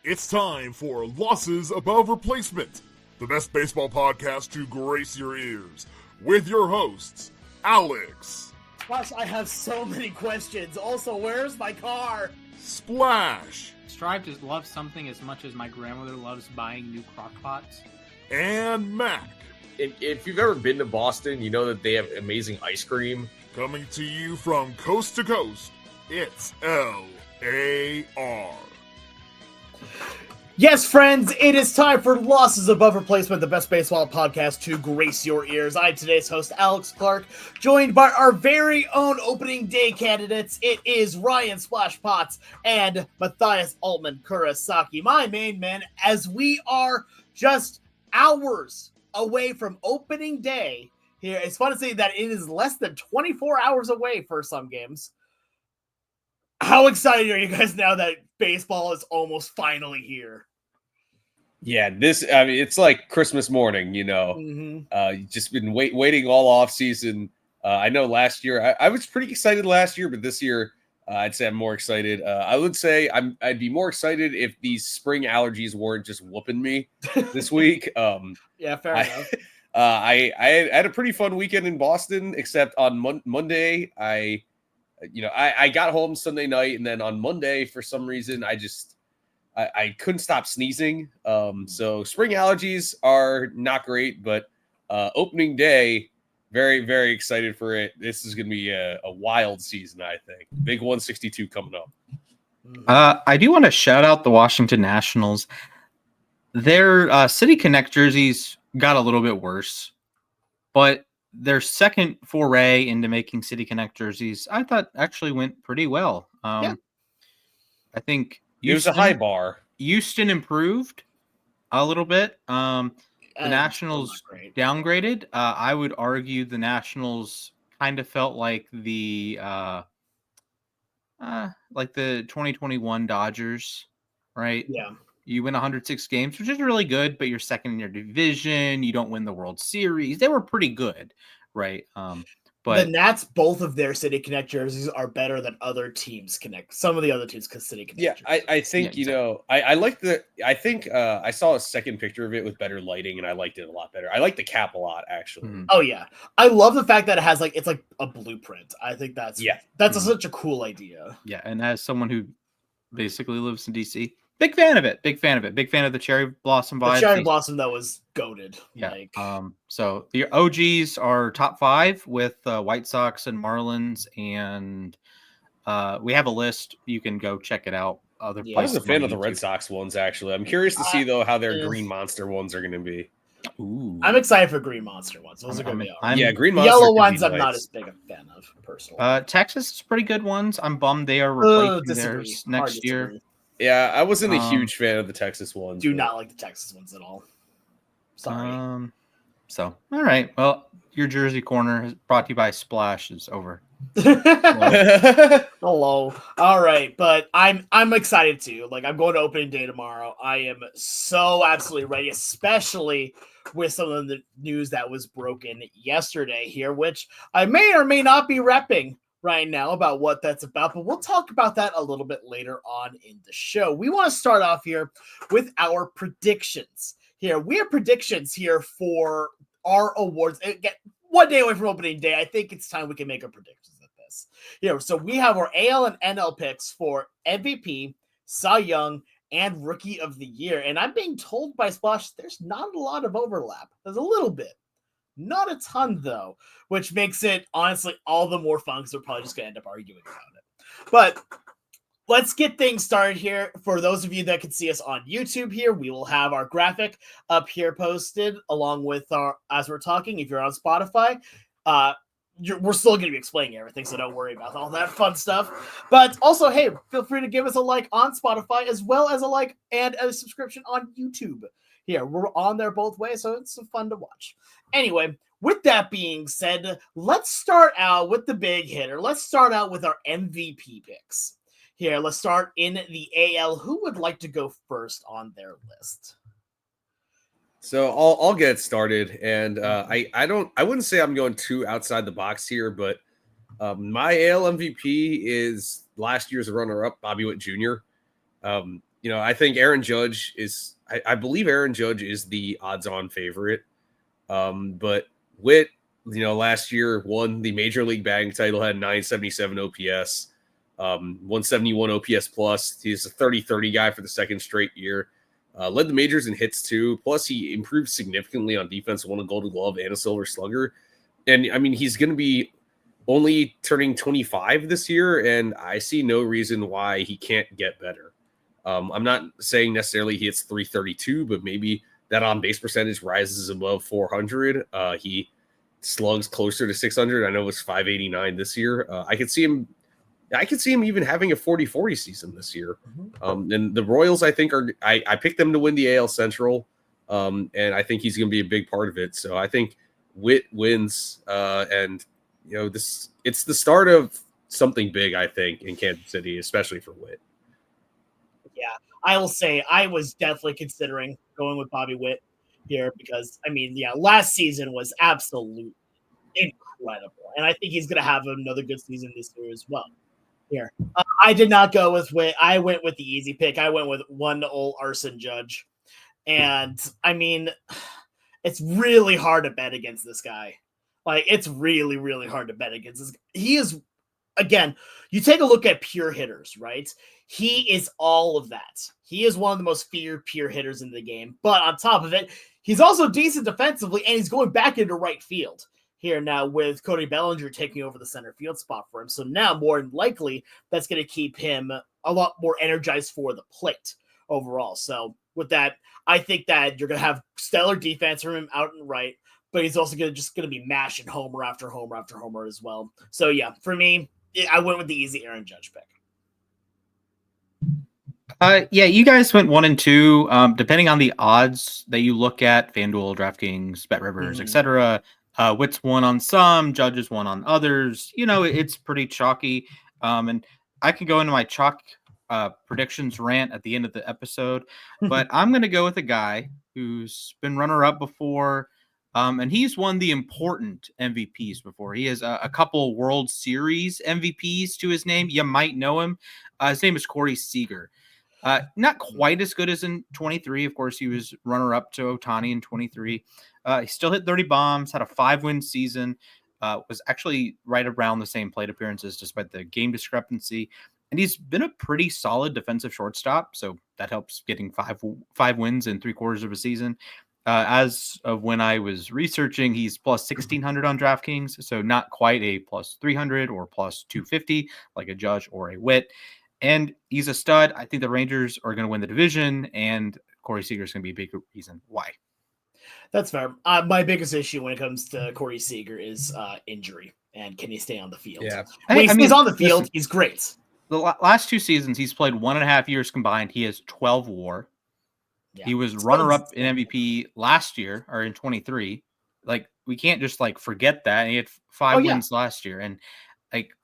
It's time for Losses Above Replacement, the best baseball podcast to grace your ears, with your hosts, Alex. Plus, I have so many questions. Also, where's my car? Splash. Strive to love something as much as my grandmother loves buying new crock pots. And Mac. If you've ever been to Boston, you know that they have amazing ice cream. Coming to you from coast to coast, it's L.A.R. Yes, friends, it is time for Losses Above Replacement, the best baseball podcast to grace your ears. I'm today's host, Alex Clark, joined by our very own opening day candidates. It is Ryan Splash Potts and Mathias Altman Kurosaki, my main men, as we are just hours away from opening day here. It's fun to say that it is less than 24 hours away for some games. How excited are you guys now that baseball is almost finally here? Yeah, it's like Christmas morning, you know. Mm-hmm. Just been waiting all off season. I know last year, I was pretty excited last year, but this year, I'd say I'm more excited. I would say I'd be more excited if these spring allergies weren't just whooping me this week. Yeah, fair enough. I had a pretty fun weekend in Boston, except on Monday, I got home Sunday night, and then on Monday, for some reason, I couldn't stop sneezing. So spring allergies are not great, but opening day, very, very excited for it. This is going to be a wild season, I think. Big 162 coming up. I do want to shout out the Washington Nationals. Their City Connect jerseys got a little bit worse, but their second foray into making City Connect jerseys, I thought actually went pretty well. Yeah. I think It was a high bar. Houston improved a little bit. The Nationals downgraded. I would argue the Nationals kind of felt like the 2021 Dodgers, right? Yeah. You win 106 games, which is really good, but you're second in your division. You don't win the World Series. They were pretty good, right? But the Nats, both of their City Connect jerseys are better than other teams connect. Some of the other teams because City Connect. Yeah, jerseys. I think I like I think I saw a second picture of it with better lighting, and I liked it a lot better. I like the cap a lot, actually. Mm-hmm. Oh yeah, I love the fact that it has it's like a blueprint. I think that's such a cool idea. Yeah, and as someone who basically lives in DC, big fan of it. Big fan of the cherry blossom vibe. The cherry blossom that was goated. Yeah. So the OGs are top 5 with White Sox and Marlins, and we have a list. You can go check it out. I was a fan of the Red Sox ones, actually. I'm curious to see though how their Green Monster ones are going to be. Ooh. I'm excited for Green Monster ones. Those are going to be all right. Green Monster. Yellow ones I'm not as big a fan of personally. Texas is pretty good ones. I'm bummed they are replacing theirs next year. Yeah, I wasn't a huge fan of the Texas ones. Do not like the Texas ones at all. Sorry. So all right. Well, your Jersey corner is brought to you by Splash is over. Hello. All right, but I'm excited too. I'm going to opening day tomorrow. I am so absolutely ready, especially with some of the news that was broken yesterday here, which I may or may not be repping right now about what that's about, but we'll talk about that a little bit later on in the show. We want to start off here with our predictions. Here, we have predictions here for our awards. Again, one day away from opening day, I think it's time we can make our predictions at this. So we have our AL and NL picks for MVP, Cy Young, and Rookie of the Year. And I'm being told by Splash there's not a lot of overlap. There's a little bit. Not a ton, though, which makes it, honestly, all the more fun because we're probably just going to end up arguing about it. But let's get things started here. For those of you that can see us on YouTube here, we will have our graphic up here posted along with as we're talking. If you're on Spotify, we're still going to be explaining everything, so don't worry about all that fun stuff. But also, hey, feel free to give us a like on Spotify as well as a like and a subscription on YouTube. Here, we're on there both ways, so it's fun to watch. Anyway, with that being said, let's start out with the big hitter. Let's start out with our MVP picks. Here, let's start in the AL. Who would like to go first on their list? So I'll get started, and I wouldn't say I'm going too outside the box here, but my AL MVP is last year's runner-up, Bobby Witt Jr. I think Aaron Judge is. I believe Aaron Judge is the odds-on favorite. But Witt, last year won the Major League batting title, had 977 OPS, 171 OPS plus. He's a 30-30 guy for the second straight year. Led the majors in hits too. Plus, he improved significantly on defense, won a Golden Glove and a Silver Slugger. And I mean, he's going to be only turning 25 this year, and I see no reason why he can't get better. I'm not saying necessarily he hits 332, but maybe that on base percentage rises above 400. He slugs closer to 600. I know it was 589 this year. I could see him even having a 40-40 season this year. And the Royals, I think, I picked them to win the AL Central, and I think he's going to be a big part of it. So I think Witt wins, and it's the start of something big, I think, in Kansas City, especially for Witt. Yeah, I will say I was definitely considering going with Bobby Witt here because, last season was absolutely incredible. And I think he's going to have another good season this year as well. Here, I did not go with Witt. I went with the easy pick. I went with one old Arson Judge. And, it's really hard to bet against this guy. Like, it's really, really hard to bet against this guy. He is, again, you take a look at pure hitters, right? He is all of that. He is one of the most feared pure hitters in the game. But on top of it, he's also decent defensively, and he's going back into right field here now with Cody Bellinger taking over the center field spot for him. So now, more than likely, that's going to keep him a lot more energized for the plate overall. So with that, I think that you're going to have stellar defense from him out and right, but he's also going to be mashing homer after homer after homer as well. So yeah, for me, I went with the easy Aaron Judge pick. Yeah, you guys went 1 and 2. Depending on the odds that you look at, FanDuel, DraftKings, BetRivers, etc. Witt's won on some, Judge's won on others. It's pretty chalky. And I can go into my chalk predictions rant at the end of the episode, but I'm going to go with a guy who's been runner-up before, and he's won the important MVPs before. He has a couple World Series MVPs to his name. You might know him. His name is Corey Seager. Not quite as good as in 23. Of course, he was runner-up to Ohtani in 23. He still hit 30 bombs, had a 5-win season, was actually right around the same plate appearances despite the game discrepancy. And he's been a pretty solid defensive shortstop, so that helps getting five wins in 3/4 of a season. As of when I was researching, he's plus 1,600 on DraftKings, so not quite a plus 300 or plus 250 like a Judge or a Witt. And he's a stud. I think the Rangers are going to win the division, and Corey Seager is going to be a big reason why. That's fair. My biggest issue when it comes to Corey Seager is injury, and can he stay on the field? Yeah. When he stays on the field, he's great. The last 2 seasons, he's played 1.5 years combined. He has 12 WAR. Yeah. He was runner-up in MVP last year, or in 23. Like, we can't just forget that. And he had 5 wins last year, and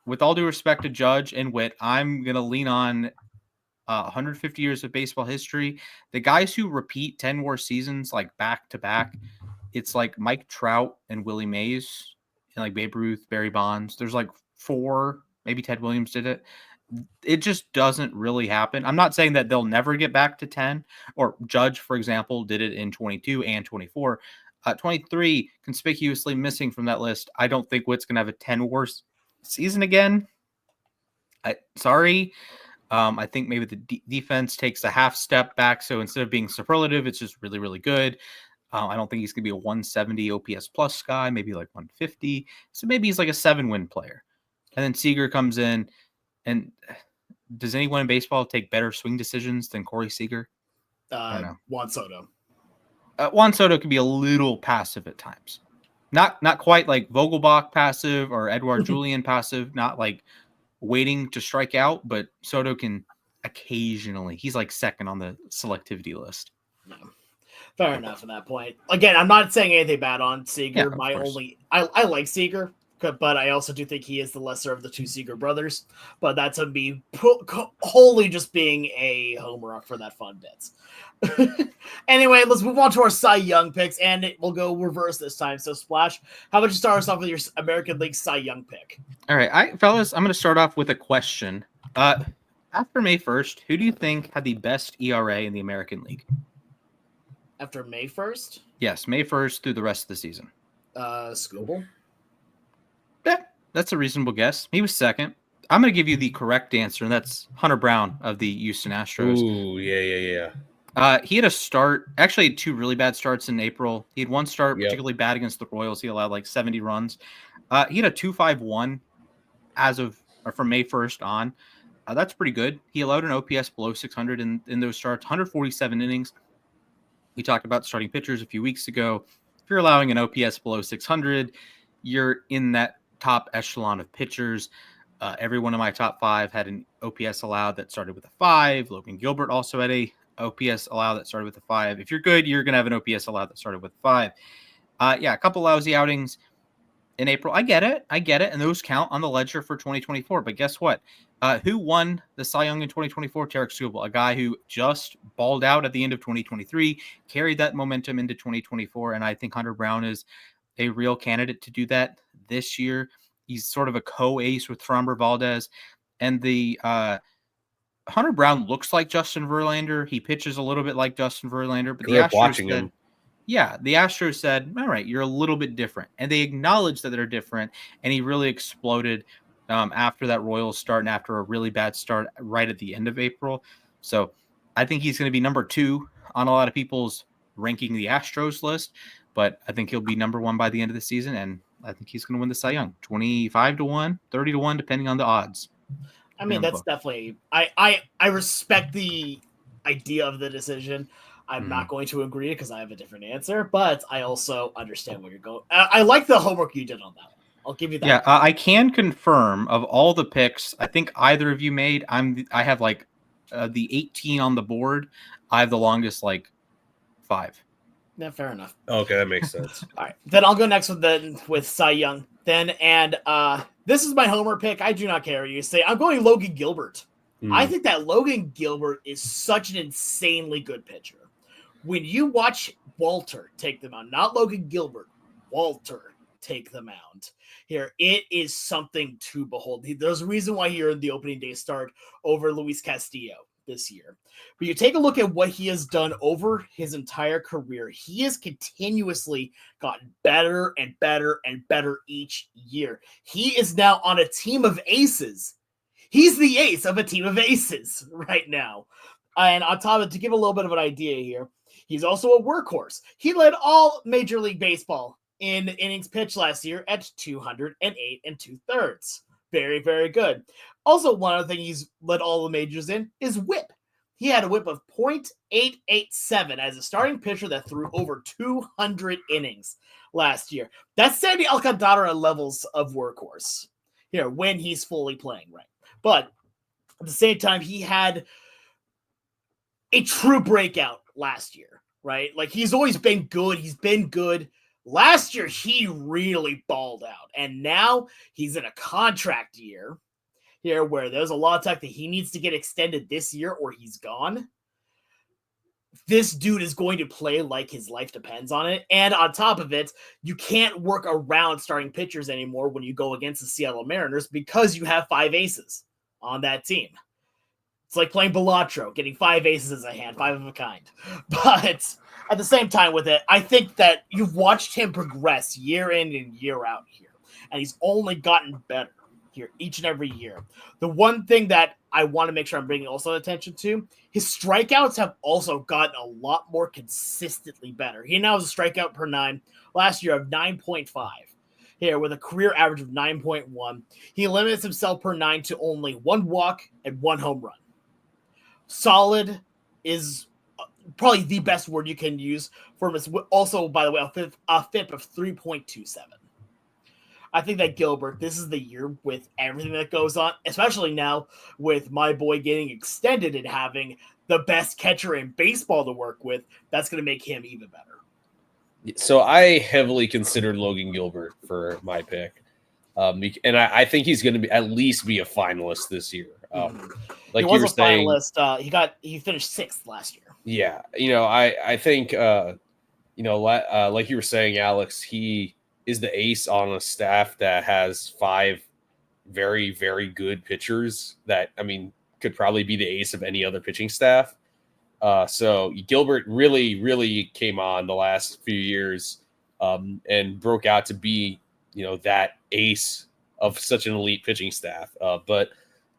with all due respect to Judge and Witt, I'm going to lean on 150 years of baseball history. The guys who repeat 10 WAR seasons back to back, it's like Mike Trout and Willie Mays and Babe Ruth, Barry Bonds. There's 4, maybe Ted Williams did it. It just doesn't really happen. I'm not saying that they'll never get back to 10, or Judge, for example, did it in 22 and 24. 23 conspicuously missing from that list. I don't think Witt's going to have a 10 WAR season again. Sorry. I think maybe the defense takes a half step back. So instead of being superlative, it's just really, really good. I don't think he's going to be a 170 OPS plus guy, maybe 150. So maybe he's a 7-win player. And then Seager comes in. And does anyone in baseball take better swing decisions than Corey Seager? Juan Soto. Juan Soto can be a little passive at times. Not quite like Vogelbach passive or Edouard Julien passive, not waiting to strike out, but Soto can occasionally. He's second on the selectivity list. Yeah. Fair enough at that point. Again, I'm not saying anything bad on Seager. I like Seager, but I also do think he is the lesser of the 2 Seager brothers. But that's me wholly just being a homer for that fun bits. Anyway, let's move on to our Cy Young picks, and we'll go reverse this time. So, Splash, how about you start us off with your American League Cy Young pick? All right, fellas, I'm going to start off with a question. After May 1st, who do you think had the best ERA in the American League? After May 1st? Yes, May 1st through the rest of the season. Skubal? Yeah, that's a reasonable guess. He was second. I'm going to give you the correct answer, and that's Hunter Brown of the Houston Astros. Ooh, yeah. He had a start, actually 2 really bad starts in April. He had one start particularly bad against the Royals. He allowed like 70 runs. He had a 2.51 from May 1st on. That's pretty good. He allowed an OPS below 600 in those starts, 147 innings. We talked about starting pitchers a few weeks ago. If you're allowing an OPS below 600, you're in that top echelon of pitchers. Every one of my top 5 had an OPS allowed that started with a 5. Logan Gilbert also had a OPS allowed that started with a 5. If you're good, you're going to have an OPS allowed that started with a 5. A couple lousy outings in April. I get it. And those count on the ledger for 2024. But guess what? Who won the Cy Young in 2024? Tarek Skubal, a guy who just balled out at the end of 2023, carried that momentum into 2024. And I think Hunter Brown is a real candidate to do that this year. He's sort of a co-ace with Framber Valdez. And the Hunter Brown looks like Justin Verlander. He pitches a little bit like Justin Verlander. But Grew up watching him. Yeah, the Astros said, all right, you're a little bit different. And they acknowledged that they're different. And he really exploded after that Royals start and after a really bad start right at the end of April. So I think he's going to be number 2 on a lot of people's ranking the Astros list. But I think he'll be number 1 by the end of the season. And I think he's going to win the Cy Young 25-1, 30-1, depending on the odds. I mean, that's definitely I respect the idea of the decision. I'm not going to agree because I have a different answer, but I also understand where you're going. I like the homework you did on that one. I'll give you that. Yeah, I can confirm of all the picks I think either of you made. I have like the 18 on the board. I have the longest 5. Yeah, fair enough. Okay, that makes sense. All right, then I'll go next with Cy Young. Then this is my homer pick. I do not care what you say. I'm going Logan Gilbert. I think that Logan Gilbert is such an insanely good pitcher. When you watch Walter take the mound, not Logan Gilbert, Walter take the mound here, it is something to behold. There's a reason why he earned the opening day start over Luis Castillo this year. But you take a look at what he has done over his entire career. He has continuously gotten better and better and better each year. He is now on a team of aces. He's the ace of a team of aces right now. And on top of it, to give a little bit of an idea here, he's also a workhorse. He led all Major League Baseball in innings pitched last year at 208 2/3. Very, very good. Also, one other thing he's led all the majors in is whip. He had a whip of .887 as a starting pitcher that threw over 200 innings last year. That's Sandy Alcantara levels of workhorse here when he's fully playing right. But at the same time, he had a true breakout last year, right? Like, he's always been good. He's been good. Last year, he really balled out. And now he's in a contract year here where there's a lot of talk that he needs to get extended this year or he's gone. This dude is going to play like his life depends on it. And on top of it, you can't work around starting pitchers anymore when you go against the Seattle Mariners because you have 5 aces on that team. It's like playing Balatro, getting 5 aces as a hand, 5 of a kind. But at the same time with it, I think that you've watched him progress year in and year out here. And he's only gotten better here each and every year. The one thing that I want to make sure I'm bringing also attention to, his strikeouts have also gotten a lot more consistently better. He now has a strikeout per 9 last year of 9.5. Here with a career average of 9.1. He limits himself per 9 to only 1 walk and 1 home run. Solid is probably the best word you can use for him. It's also, by the way, a FIP of 3.27. I think that Gilbert, this is the year with everything that goes on, especially now with my boy getting extended and having the best catcher in baseball to work with. That's going to make him even better. So I heavily considered Logan Gilbert for my pick. And I think he's going to at least be a finast this year. Like he was you were a saying, finalist. He finished 6th last year. Yeah, I think like you were saying, Alex, he is the ace on a staff that has 5 very, very good pitchers. That, I mean, could probably be the ace of any other pitching staff. So Gilbert really came on the last few years and broke out to be, that ace of such an elite pitching staff. But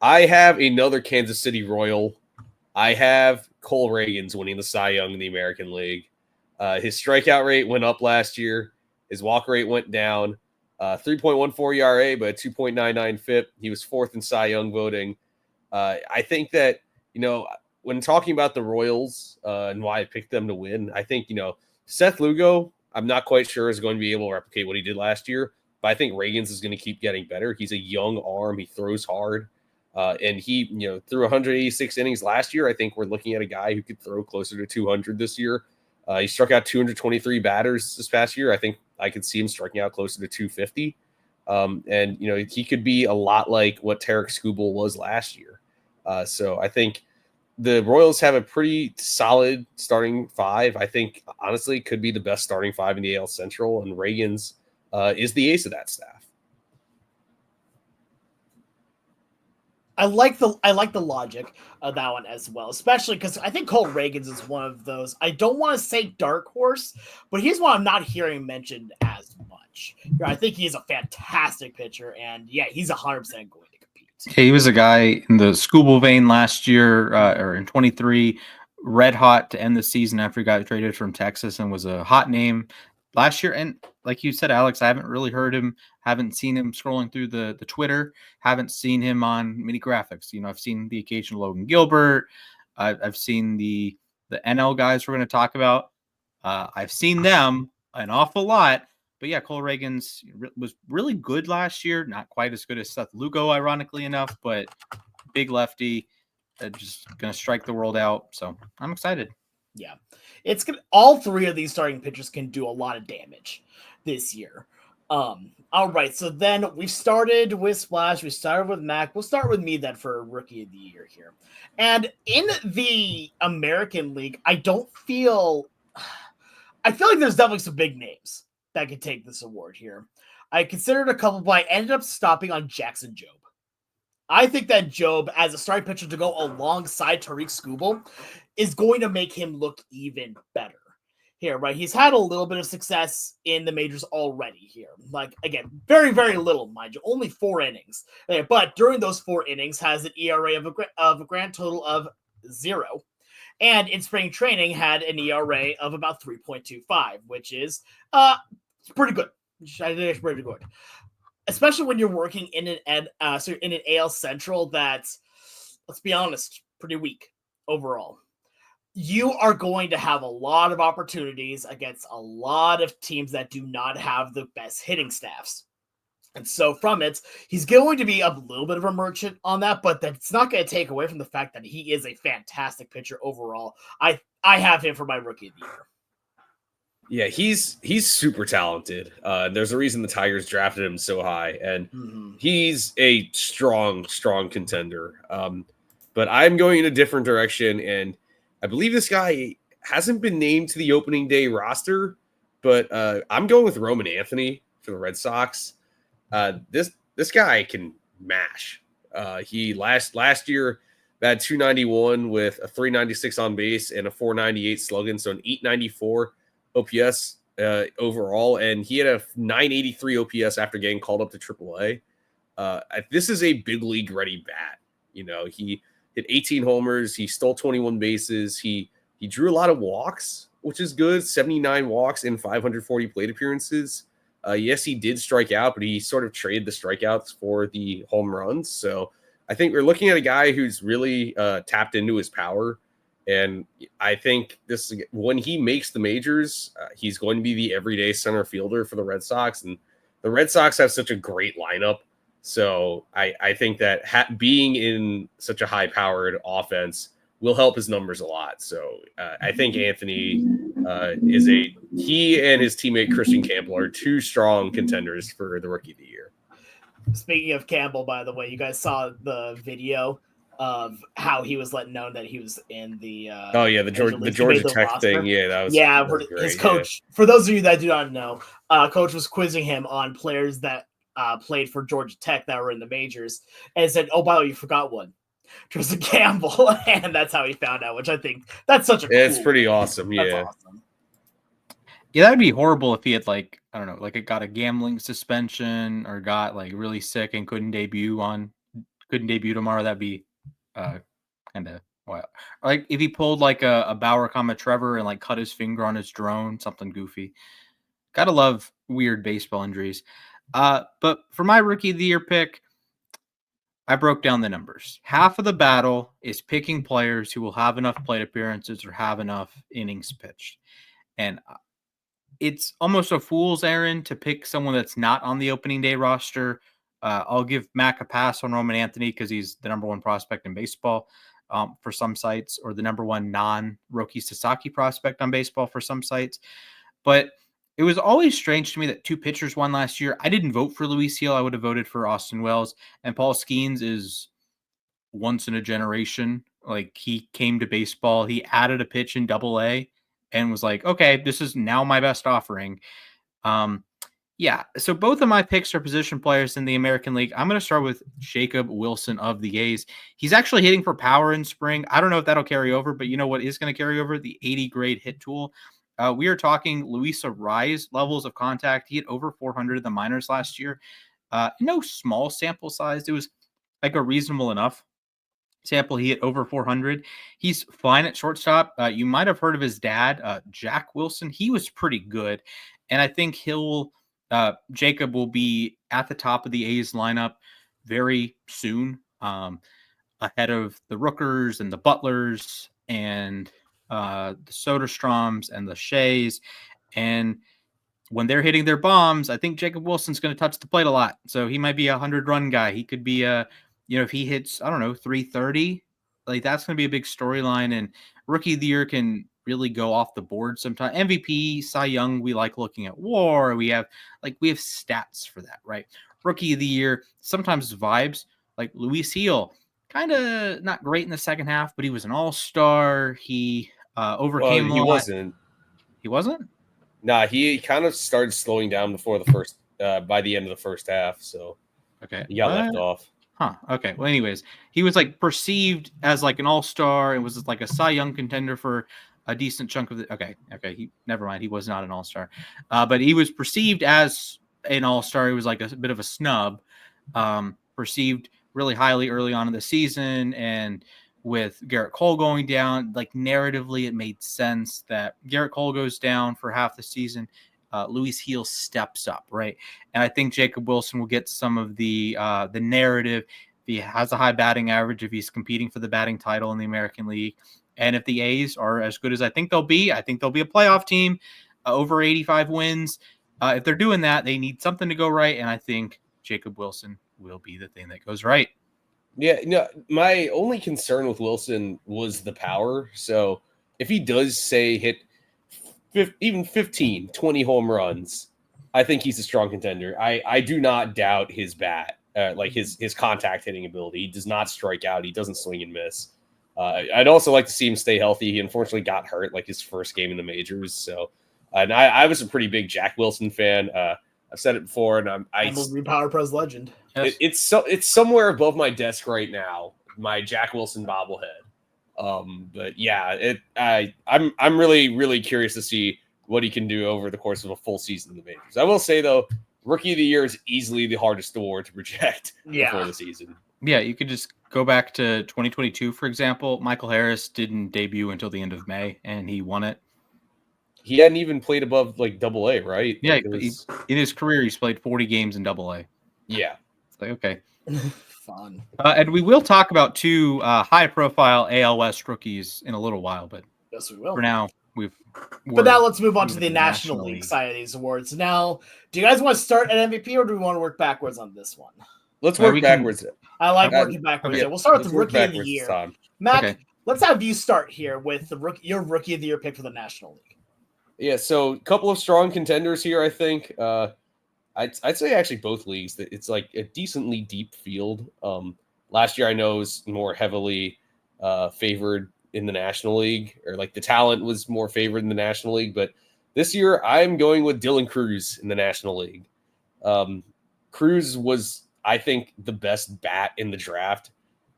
I have another Kansas City Royal. I have Cole Reagans winning the Cy Young in the American League. His strikeout rate went up last year. His walk rate went down. 3.14 ERA, but 2.99 FIP. He was fourth in Cy Young voting. I think that, when talking about the Royals and why I picked them to win, I think, Seth Lugo, I'm not quite sure is going to be able to replicate what he did last year, but I think Reagans is going to keep getting better. He's a young arm. He throws hard. And he, through 186 innings last year, I think we're looking at a guy who could throw closer to 200 this year. He struck out 223 batters this past year. I think I could see him striking out closer to 250. And, he could be a lot like what Tarek Skubal was last year. So I think the Royals have a pretty solid starting five. I think, honestly, it could be the best starting five in the AL Central, and Reagans is the ace of that staff. I like the logic of that one as well, especially because I think Cole Reagans is one of those. I don't want to say dark horse, but he's one I'm not hearing mentioned as much. I think he's a fantastic pitcher, and yeah, he's 100% going to compete. Yeah, he was a guy in the Skubal vein last year, or in 23, red hot to end the season after he got traded from Texas, and was a hot name last year. And like you said, Alex, I haven't really heard him, haven't seen him scrolling through the Twitter, haven't seen him on mini graphics. I've seen the occasional Logan Gilbert. I've seen the NL guys we're going to talk about. I've seen them an awful lot. But yeah, Cole Reagans was really good last year. Not quite as good as Seth Lugo, ironically enough, but big lefty, just going to strike the world out. So I'm excited. Yeah, all three of these starting pitchers can do a lot of damage this year. All right, so then we started with Splash, we started with Mac. We'll start with me then for Rookie of the Year here. And in the American League, I feel like there's definitely some big names that could take this award here. I considered a couple, but I ended up stopping on Jackson Jobe. I think that Jobe, as a starting pitcher to go alongside Tariq Skubal, is going to make him look even better here, right? He's had a little bit of success in the majors already here. Like, again, very, very little, mind you, only 4 innings. But during those 4 innings, has an ERA of a grand total of 0. And in spring training, had an ERA of about 3.25, which is pretty good. I think it's pretty good. Especially when you're working in an AL Central that's, let's be honest, pretty weak overall. You are going to have a lot of opportunities against a lot of teams that do not have the best hitting staffs. And so from it, he's going to be a little bit of a merchant on that, but that's not going to take away from the fact that he is a fantastic pitcher overall. I have him for my Rookie of the Year. Yeah, he's super talented. There's a reason the Tigers drafted him so high, and he's a strong contender. But I'm going in a different direction, and I believe this guy hasn't been named to the opening day roster, but I'm going with Roman Anthony for the Red Sox. This guy can mash. He last year had 291 with a 396 on base and a 498 slugging, so an 894 OPS overall, and he had a 983 OPS after getting called up to AAA. This is a big league ready bat. He hit 18 homers, he stole 21 bases, he drew a lot of walks, which is good. 79 walks in 540 plate appearances. Yes, he did strike out, but he sort of traded the strikeouts for the home runs. So I think we're looking at a guy who's really tapped into his power. And I think when he makes the majors, he's going to be the everyday center fielder for the Red Sox. And the Red Sox have such a great lineup. So I think that being in such a high-powered offense will help his numbers a lot. So I think Anthony he and his teammate Christian Campbell are 2 strong contenders for the Rookie of the Year. Speaking of Campbell, by the way, you guys saw the video of how he was letting known that he was in the the Georgia Tech thing. Yeah, that was great. His coach. Yeah. For those of you that do not know, coach was quizzing him on players that played for Georgia Tech that were in the majors, and said, "Oh, by the way, you forgot one. which was a gamble, and that's how he found out. Which I think that's such a It's cool pretty thing. awesome. That's Yeah. awesome. Yeah, that'd be horrible if he had like, I don't know, like it got a gambling suspension or got like really sick and couldn't debut tomorrow. That'd be kind of well, like if he pulled like a Bauer, Trevor and like cut his finger on his drone, something goofy. Gotta love weird baseball injuries. But for my rookie of the year pick, I broke down the numbers. Half of the battle is picking players who will have enough plate appearances or have enough innings pitched. And it's almost a fool's errand to pick someone that's not on the opening day roster. I'll give Mac a pass on Roman Anthony because he's the number one prospect in baseball for some sites, or the number one non-Roki Sasaki prospect on baseball for some sites. But it was always strange to me that two pitchers won last year. I didn't vote for Luis Heel. I would have voted for Austin Wells. And Paul Skeens is once in a generation. Like, he came to baseball. He added a pitch in Double-A and was like, okay, this is now my best offering. Yeah, so both of my picks are position players in the American League. I'm going to start with Jacob Wilson of the A's. He's actually hitting for power in spring. I don't know if that'll carry over, but you know what is going to carry over? The 80 grade hit tool. We are talking Luisa Rise levels of contact. He had over 400 in the minors last year. No small sample size. It was like a reasonable enough sample. He hit over 400. He's fine at shortstop. You might have heard of his dad, Jack Wilson. He was pretty good. And I think Jacob will be at the top of the A's lineup very soon, ahead of the Rookers and the Butlers and the Soderstroms and the Shays. And when they're hitting their bombs, I think Jacob Wilson's going to touch the plate a lot. So he might be a 100-run guy. He could be if he hits, I don't know, 330, like that's going to be a big storyline. And rookie of the year can really go off the board sometimes. MVP, Cy Young, we like looking at WAR. We have stats for that, right? Rookie of the year, sometimes vibes, like Luis Heel, kind of not great in the second half, but he was an all-star. He overcame He wasn't. He wasn't? Nah, he kind of started slowing down before by the end of the first half. So okay, he got left off. Huh. Okay. Well, anyways, he was like perceived as like an all-star and was like a Cy Young contender for a decent chunk of the. Okay. Never mind. He was not an all-star, but he was perceived as an all-star. He was like a bit of a snub, perceived really highly early on in the season, and with Garrett Cole going down, like narratively, it made sense that Garrett Cole goes down for half the season. Luis Heel steps up, right? And I think Jacob Wilson will get some of the narrative. If he has a high batting average, if he's competing for the batting title in the American League, and if the A's are as good as I think they'll be a playoff team, over 85 wins. If they're doing that, they need something to go right, and I think Jacob Wilson will be the thing that goes right. Yeah, no, my only concern with Wilson was the power. So if he does, say, hit even 15, 20 home runs, I think he's a strong contender. I do not doubt his bat, like his contact hitting ability. He does not strike out. He doesn't swing and miss. I'd also like to see him stay healthy. He unfortunately got hurt like his first game in the majors. So, and I was a pretty big Jack Wilson fan. I've said it before, and I'm Repower Pres legend. Yes. It's somewhere above my desk right now. My Jack Wilson bobblehead. But yeah, I'm really, really curious to see what he can do over the course of a full season in the majors. I will say though, rookie of the year is easily the hardest award to project before the season. Yeah, you could just go back to 2022, for example. Michael Harris didn't debut until the end of May, and he won it. He hadn't even played above like Double-A, right? Yeah, like in his career, he's played 40 games in Double-A. Yeah. It's like, okay. Fun. And we will talk about two high-profile AL West rookies in a little while, but yes, we will. For now, But now let's move on to the National League side of these awards. Now, do you guys want to start at MVP, or do we want to work backwards on this one? Let's work backwards. I like working backwards. Okay. We'll start with the rookie of the year. Time. Mac, let's have you start here with your rookie of the year pick for the National League. Yeah, so a couple of strong contenders here, I think. I'd say actually both leagues that it's like a decently deep field. Last year I know it was more heavily favored in the National League, or like the talent was more favored in the National League, but this year I'm going with Dylan Cruz in the National League. Cruz was, I think, the best bat in the draft.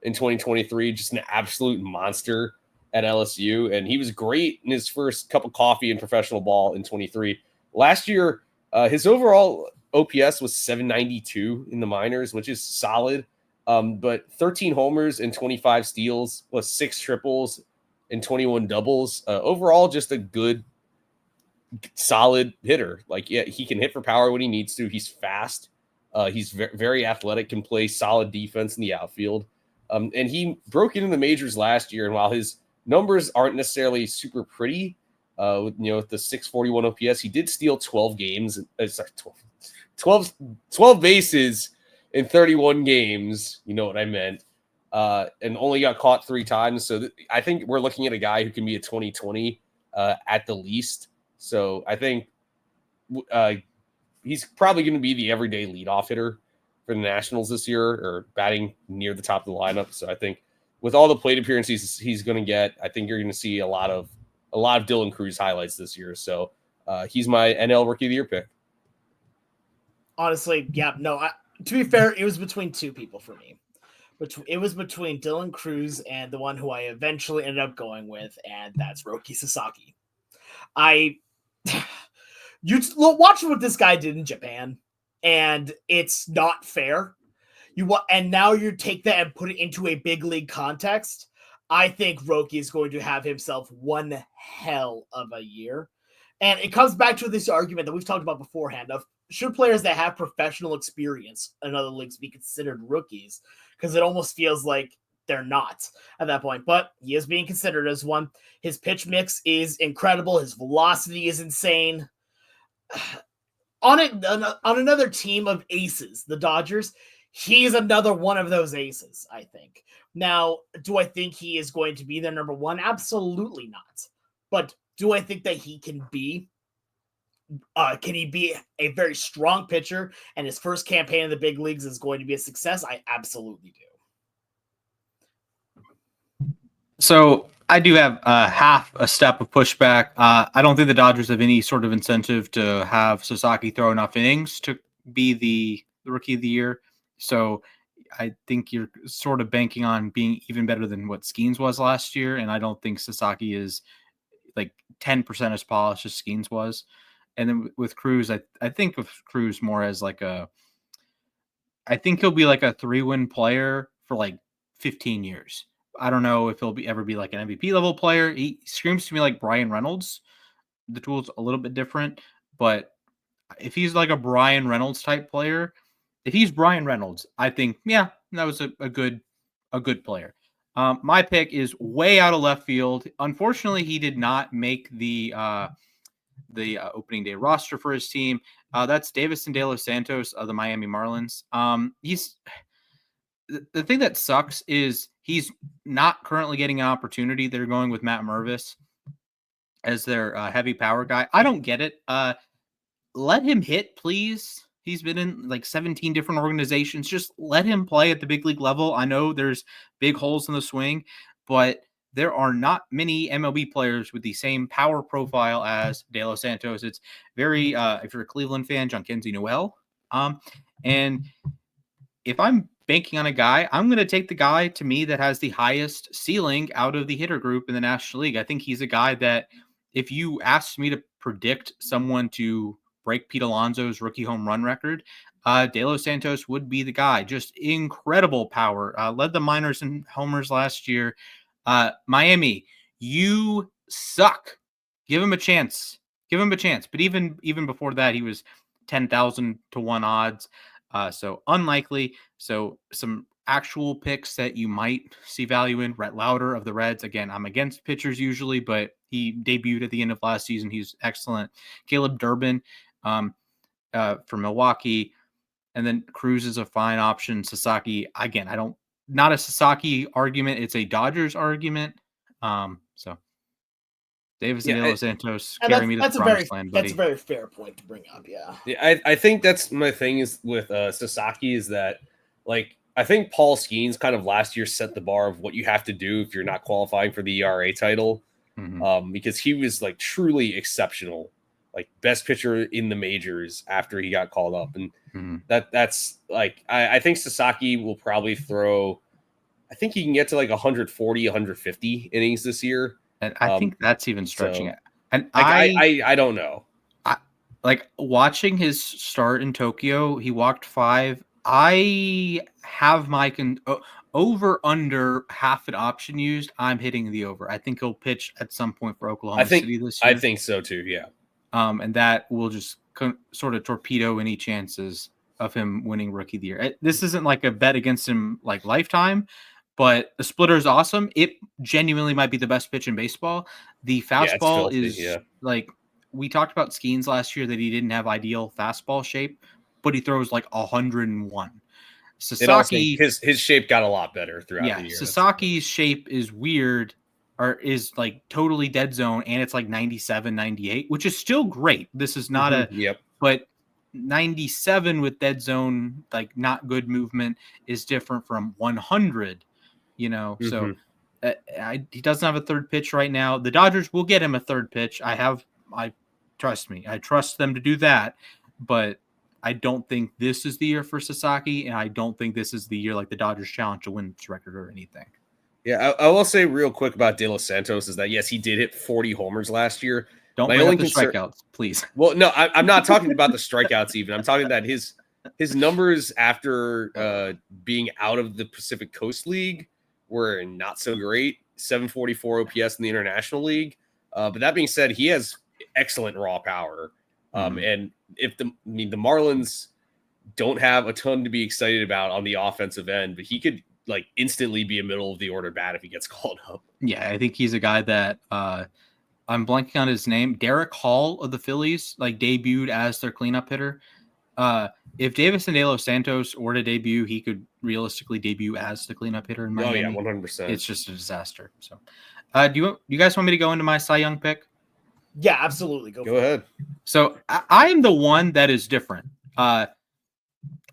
in 2023, just an absolute monster at LSU. And he was great in his first cup of coffee in professional ball in 23. Last year, his overall OPS was 792 in the minors, which is solid. But 13 homers and 25 steals plus 6 triples and 21 doubles. Overall, just a good, solid hitter. Like, yeah, he can hit for power when he needs to. He's fast. He's very athletic, can play solid defense in the outfield. And he broke into the majors last year. And while his numbers aren't necessarily super pretty, with the 641 OPS, he did steal 12 games. 12 bases in 31 games. You know what I meant. And only got caught 3 times. So I think we're looking at a guy who can be a 2020 at the least. So I think he's probably going to be the everyday leadoff hitter for the Nationals this year, or batting near the top of the lineup. So I think with all the plate appearances he's going to get, I think you're going to see a lot of Dylan Cruz highlights this year. So he's my NL Rookie of the Year pick. Honestly, yeah, no. To be fair, it was between 2 people for me. It was between Dylan Cruz and the one who I eventually ended up going with, and that's Roki Sasaki. You watch what this guy did in Japan, and it's not fair. And now you take that and put it into a big league context. I think Roki is going to have himself one hell of a year. And it comes back to this argument that we've talked about beforehand of should players that have professional experience in other leagues be considered rookies? Because it almost feels like they're not at that point. But he is being considered as one. His pitch mix is incredible. His velocity is insane. On another team of aces, the Dodgers, he's another one of those aces, I think. Now, do I think he is going to be their number 1? Absolutely not. But do I think that he can be a very strong pitcher and his first campaign in the big leagues is going to be a success? I absolutely do. So I do have half a step of pushback. I don't think the Dodgers have any sort of incentive to have Sasaki throw enough innings to be the Rookie of the Year. So I think you're sort of banking on being even better than what Skeens was last year. And I don't think Sasaki is like 10% as polished as Skeens was. And then with Cruz, I think of Cruz more as I think he'll be like a 3-win player for like 15 years. I don't know if he'll ever be like an MVP level player. He screams to me like Brian Reynolds. The tool's a little bit different, but if he's like a Brian Reynolds type player, if he's Brian Reynolds, I think, yeah, that was a good player. My pick is way out of left field. Unfortunately, he did not make the opening day roster for his team. That's Davison De Los Santos of the Miami Marlins. He's the thing that sucks is he's not currently getting an opportunity. They're going with Matt Mervis as their heavy power guy. I don't get it. Let him hit, please. He's been in like 17 different organizations. Just let him play at the big league level. I know there's big holes in the swing, but there are not many MLB players with the same power profile as De Los Santos. It's very, if you're a Cleveland fan, John Kenzie Noel. And if I'm banking on a guy, I'm going to take the guy to me that has the highest ceiling out of the hitter group in the National League. I think he's a guy that if you asked me to predict someone to break Pete Alonso's rookie home run record, De Los Santos would be the guy. Just incredible power. Led the minors in homers last year. Miami, you suck. Give him a chance. But even before that, he was 10,000 to 1 odds. So unlikely. So some actual picks that you might see value in. Rhett Lauder of the Reds. Again, I'm against pitchers usually, but he debuted at the end of last season. He's excellent. Caleb Durbin from Milwaukee. And then Cruz is a fine option. Sasaki, again, not a Sasaki argument. It's a Dodgers argument. So Davis and De Los Santos carry me to the promised land, buddy. That's a very fair point to bring up. Yeah. I think that's my thing is with Sasaki is that, like, I think Paul Skeens kind of last year set the bar of what you have to do if you're not qualifying for the ERA title, because he was like truly exceptional, like best pitcher in the majors after he got called up, and that's like I think Sasaki will probably throw I think he can get to like 140, 150 innings this year. And I think that's even stretching it. And I don't know. Like watching his start in Tokyo, he walked 5. I have my over under half an option used. I'm hitting the over. I think he'll pitch at some point for Oklahoma City this year. I think so too. Yeah. And that will just sort of torpedo any chances of him winning Rookie of the Year. This isn't like a bet against him like lifetime, but the splitter is awesome. It genuinely might be the best pitch in baseball. The fastball is like we talked about Skeens last year that he didn't have ideal fastball shape, but he throws like 101. Sasaki, his shape got a lot better throughout the year. Sasaki's shape is weird or is like totally dead zone, and it's like 97, 98, which is still great. This is not but 97 with dead zone, like not good movement, is different from 100, So he doesn't have a third pitch right now. The Dodgers will get him a third pitch. Trust me, I trust them to do that, but I don't think this is the year for Sasaki, and I don't think this is the year like the Dodgers challenge a wins record or anything. Yeah, I will say real quick about De Los Santos is that, yes, he did hit 40 homers last year. Don't bring up the strikeouts, please. Well, no, I'm not talking about the strikeouts even. I'm talking that his numbers after being out of the Pacific Coast League were not so great. 744 OPS in the International League. But that being said, he has excellent raw power. And if the Marlins don't have a ton to be excited about on the offensive end, but he could like instantly be a middle of the order bat if he gets called up. Yeah, I think he's a guy that I'm blanking on his name. Derek Hall of the Phillies like debuted as their cleanup hitter. If Davison De Los Santos were to debut, he could realistically debut as the cleanup hitter in Miami. Oh yeah, 100%. It's just a disaster. So, do you guys want me to go into my Cy Young pick? Yeah, absolutely. Go ahead. So I am the one that is different.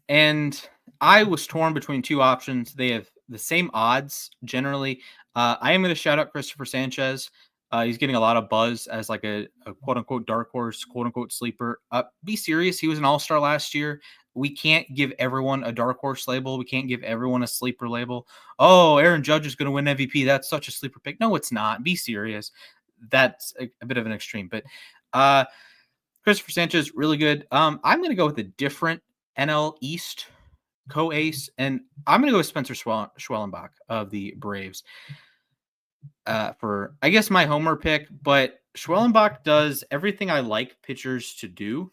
And I was torn between two options. They have the same odds generally. I am going to shout out Christopher Sanchez. He's getting a lot of buzz as like a quote unquote dark horse, quote unquote sleeper. Be serious. He was an all-star last year. We can't give everyone a dark horse label. We can't give everyone a sleeper label. Oh, Aaron Judge is going to win MVP. That's such a sleeper pick. No, it's not. Be serious. That's a bit of an extreme, but Christopher Sanchez, really good. I'm going to go with a different NL East co-ace, and I'm going to go with Spencer Schwellenbach of the Braves for, I guess, my homer pick, but Schwellenbach does everything I like pitchers to do.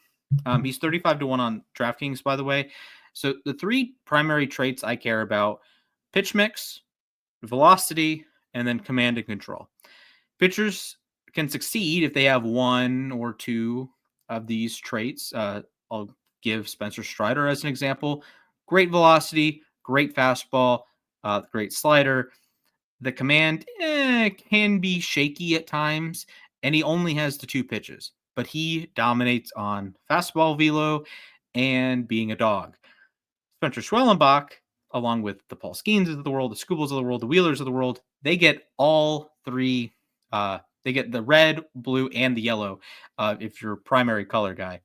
He's 35-1 on DraftKings, by the way. So the three primary traits I care about: pitch mix, velocity, and then command and control. Pitchers can succeed if they have one or two of these traits. I'll give Spencer Strider as an example. Great velocity, great fastball, great slider. The command can be shaky at times, and he only has the two pitches, but he dominates on fastball velo and being a dog. Spencer Schwellenbach, along with the Paul Skeens of the world, the Scoobles of the world, the Wheelers of the world, they get all three. They get the red, blue, and the yellow if you're a primary color guy.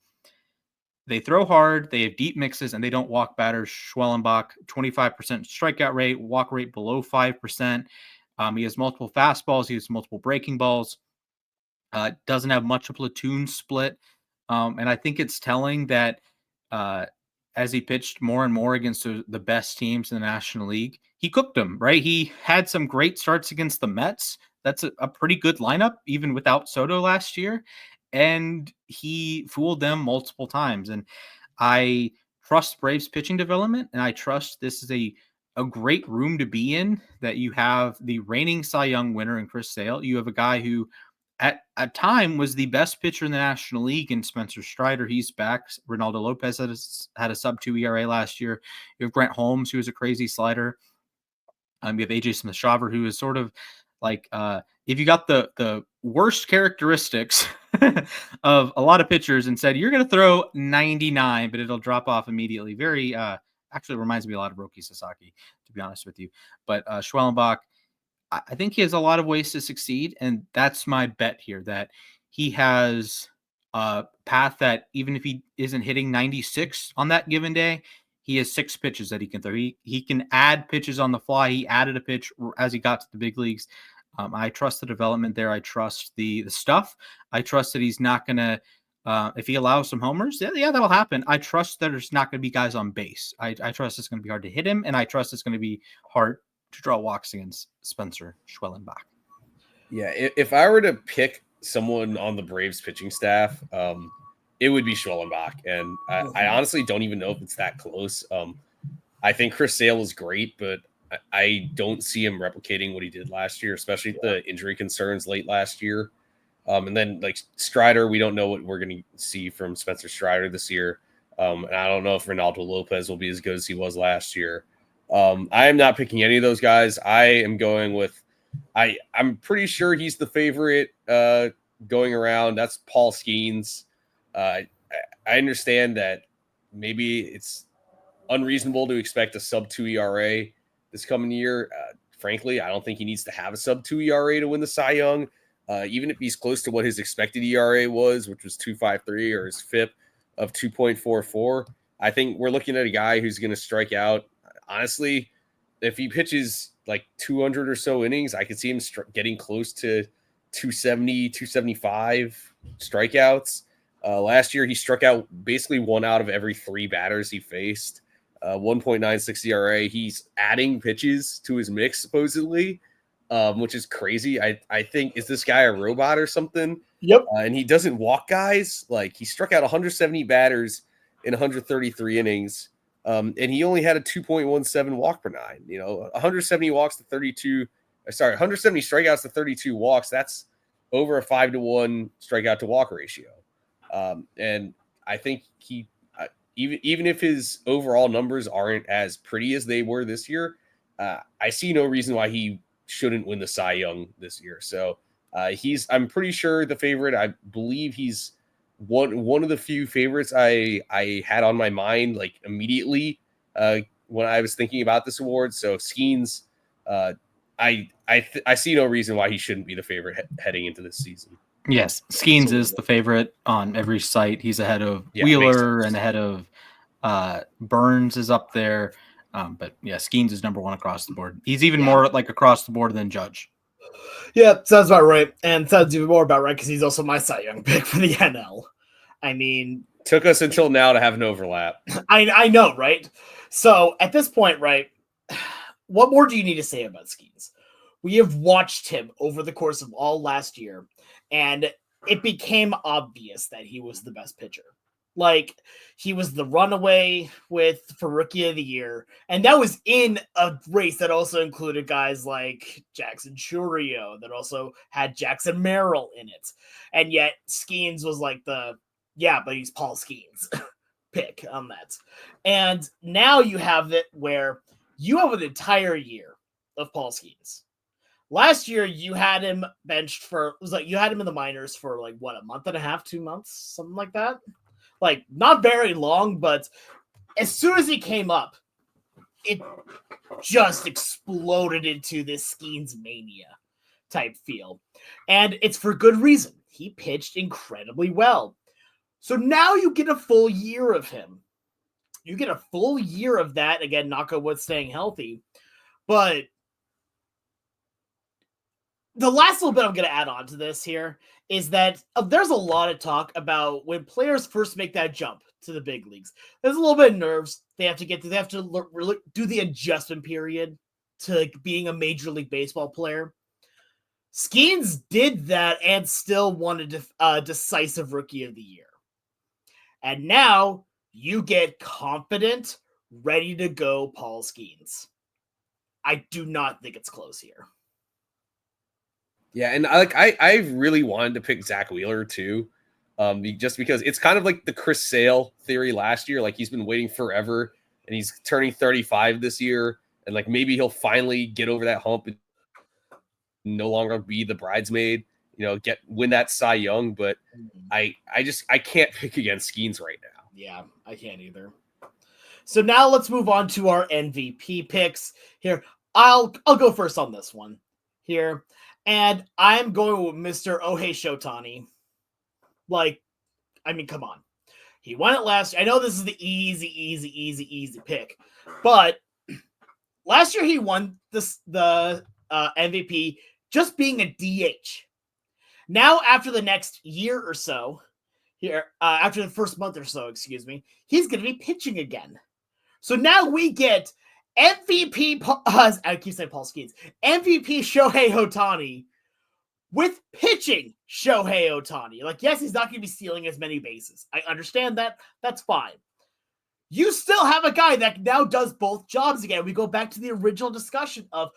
They throw hard, they have deep mixes, and they don't walk batters. Schwellenbach, 25% strikeout rate, walk rate below 5%. He has multiple fastballs. He has multiple breaking balls. Doesn't have much of a platoon split. And I think it's telling that as he pitched more and more against the best teams in the National League, he cooked them, right? He had some great starts against the Mets. That's a pretty good lineup, even without Soto last year. And he fooled them multiple times. And I trust Braves pitching development, and I trust this is a great room to be in, that you have the reigning Cy Young winner in Chris Sale. You have a guy who at a time was the best pitcher in the National League in Spencer Strider. He's back. Ronaldo Lopez had a sub-2 ERA last year. You have Grant Holmes, who is a crazy slider. You have AJ Smith-Shawver, who is sort of like if you got the worst characteristics of a lot of pitchers and said you're going to throw 99, but it'll drop off immediately. Very actually reminds me a lot of Roki Sasaki, to be honest with you. But Schwellenbach, I think he has a lot of ways to succeed, and that's my bet here, that he has a path that even if he isn't hitting 96 on that given day, he has 6 pitches that he can throw. He can add pitches on the fly. He added a pitch as he got to the big leagues. I trust the development there. I trust the stuff. I trust that he's not going to, if he allows some homers, yeah, that'll happen. I trust that there's not going to be guys on base. I trust it's going to be hard to hit him, and I trust it's going to be hard to draw walks against Spencer Schwellenbach. Yeah, if I were to pick someone on the Braves pitching staff, it would be Schwellenbach, and I honestly don't even know if it's that close. I think Chris Sale is great, but I don't see him replicating what he did last year, especially the injury concerns late last year. And then like Strider, we don't know what we're going to see from Spencer Strider this year. And I don't know if Ronaldo Lopez will be as good as he was last year. I am not picking any of those guys. I am going with, I'm pretty sure he's the favorite going around. That's Paul Skeens. I understand that maybe it's unreasonable to expect a sub-2 ERA this coming year. Frankly, I don't think he needs to have a sub-2 ERA to win the Cy Young. Even if he's close to what his expected ERA was, which was 2.53, or his FIP of 2.44, I think we're looking at a guy who's going to strike out. Honestly, if he pitches like 200 or so innings, I could see him getting close to 270, 275 strikeouts. Last year, he struck out basically 1 out of every 3 batters he faced. 1.96 ERA. He's adding pitches to his mix, supposedly, which is crazy. I think, is this guy a robot or something? Yep. And he doesn't walk guys. Like, he struck out 170 batters in 133 innings, and he only had a 2.17 walk per 9. 170 walks to 32. 170 strikeouts to 32 walks. That's over a 5-to-1 strikeout to walk ratio. And I think he, even if his overall numbers aren't as pretty as they were this year, I see no reason why he shouldn't win the Cy Young this year. So I'm pretty sure the favorite. I believe he's one of the few favorites I had on my mind like immediately when I was thinking about this award. So Skeens, I see no reason why he shouldn't be the favorite heading into this season. Yes, Skeens is the favorite on every site. He's ahead of Wheeler and ahead of Burns is up there. But yeah, Skeens is number 1 across the board. He's even more like across the board than Judge. Yeah, sounds about right. And sounds even more about right because he's also my Cy Young pick for the NL. I mean, took us until now to have an overlap. I know, right? So at this point, right, what more do you need to say about Skeens? We have watched him over the course of all last year, and it became obvious that he was the best pitcher. Like, he was the runaway for Rookie of the Year, and that was in a race that also included guys like Jackson Chourio, that also had Jackson Merrill in it. And yet Skeens was like but he's Paul Skeens pick on that. And now you have it where you have an entire year of Paul Skeens. Last year, you had him benched you had him in the minors for like what, a month and a half, 2 months, something like that. Like, not very long, but as soon as he came up, it just exploded into this Skeens mania type feel. And it's for good reason. He pitched incredibly well. So now you get a full year of him. You get a full year of that. Again, knock on wood, staying healthy. But the last little bit I'm going to add on to this here is that there's a lot of talk about when players first make that jump to the big leagues. There's a little bit of nerves. They have to really do the adjustment period to being a Major League Baseball player. Skeens did that and still won a decisive Rookie of the Year. And now you get confident, ready to go Paul Skeens. I do not think it's close here. Yeah, and I really wanted to pick Zach Wheeler too, just because it's kind of like the Chris Sale theory last year. Like, he's been waiting forever, and he's turning 35 this year, and like maybe he'll finally get over that hump and no longer be the bridesmaid. Win that Cy Young. But I can't pick against Skeens right now. Yeah, I can't either. So now let's move on to our MVP picks here. I'll go first on this one here. And I'm going with Mr. Ohei Shoutani. Like, I mean, come on. He won it last year. I know this is the easy pick, but last year he won the MVP just being a DH. Now, after the next year or so, here after the first month or so, excuse me, he's going to be pitching again. So now we get MVP. I keep saying Paul Skeens. MVP Shohei Ohtani with pitching Shohei Ohtani. Like, yes, he's not going to be stealing as many bases. I understand that. That's fine. You still have a guy that now does both jobs again. We go back to the original discussion of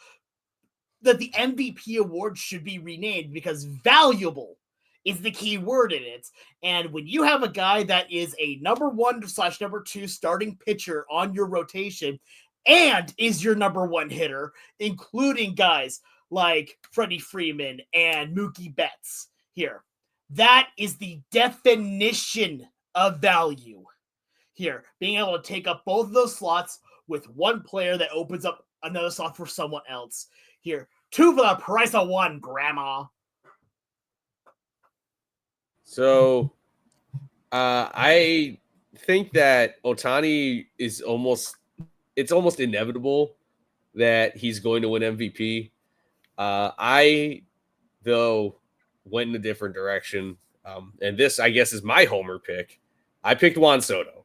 that the MVP award should be renamed because valuable is the key word in it. And when you have a guy that is a number 1/number 2 starting pitcher on your rotation and is your number 1 hitter, including guys like Freddie Freeman and Mookie Betts here, that is the definition of value here. Being able to take up both of those slots with one player that opens up another slot for someone else. Here, 2 for the price of 1, Grandma. So, I think that Ohtani is almost inevitable that he's going to win MVP. I, though, went in a different direction. And this, I guess, is my homer pick. I picked Juan Soto.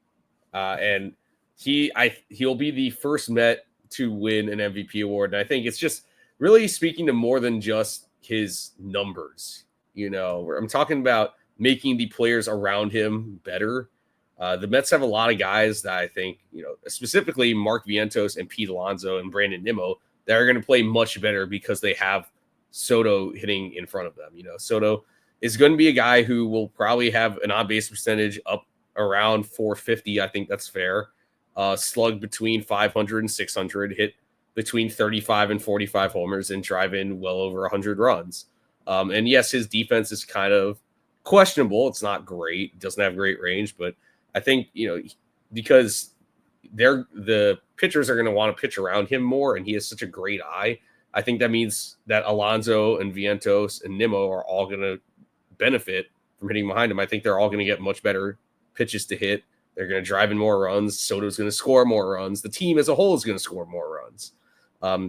And he'll be the first Met to win an MVP award. And I think it's just really speaking to more than just his numbers. I'm talking about making the players around him better. The Mets have a lot of guys that I think, specifically Mark Vientos and Pete Alonso and Brandon Nimmo, that are going to play much better because they have Soto hitting in front of them. Soto is going to be a guy who will probably have an on-base percentage up around 450. I think that's fair. Slug between 500 and 600, hit between 35 and 45 homers, and drive in well over 100 runs. And yes, his defense is kind of questionable. It's not great. It doesn't have great range, but I think, because the pitchers are going to want to pitch around him more, and he has such a great eye. I think that means that Alonso and Vientos and Nimmo are all going to benefit from hitting behind him. I think they're all going to get much better pitches to hit. They're going to drive in more runs. Soto's going to score more runs. The team as a whole is going to score more runs.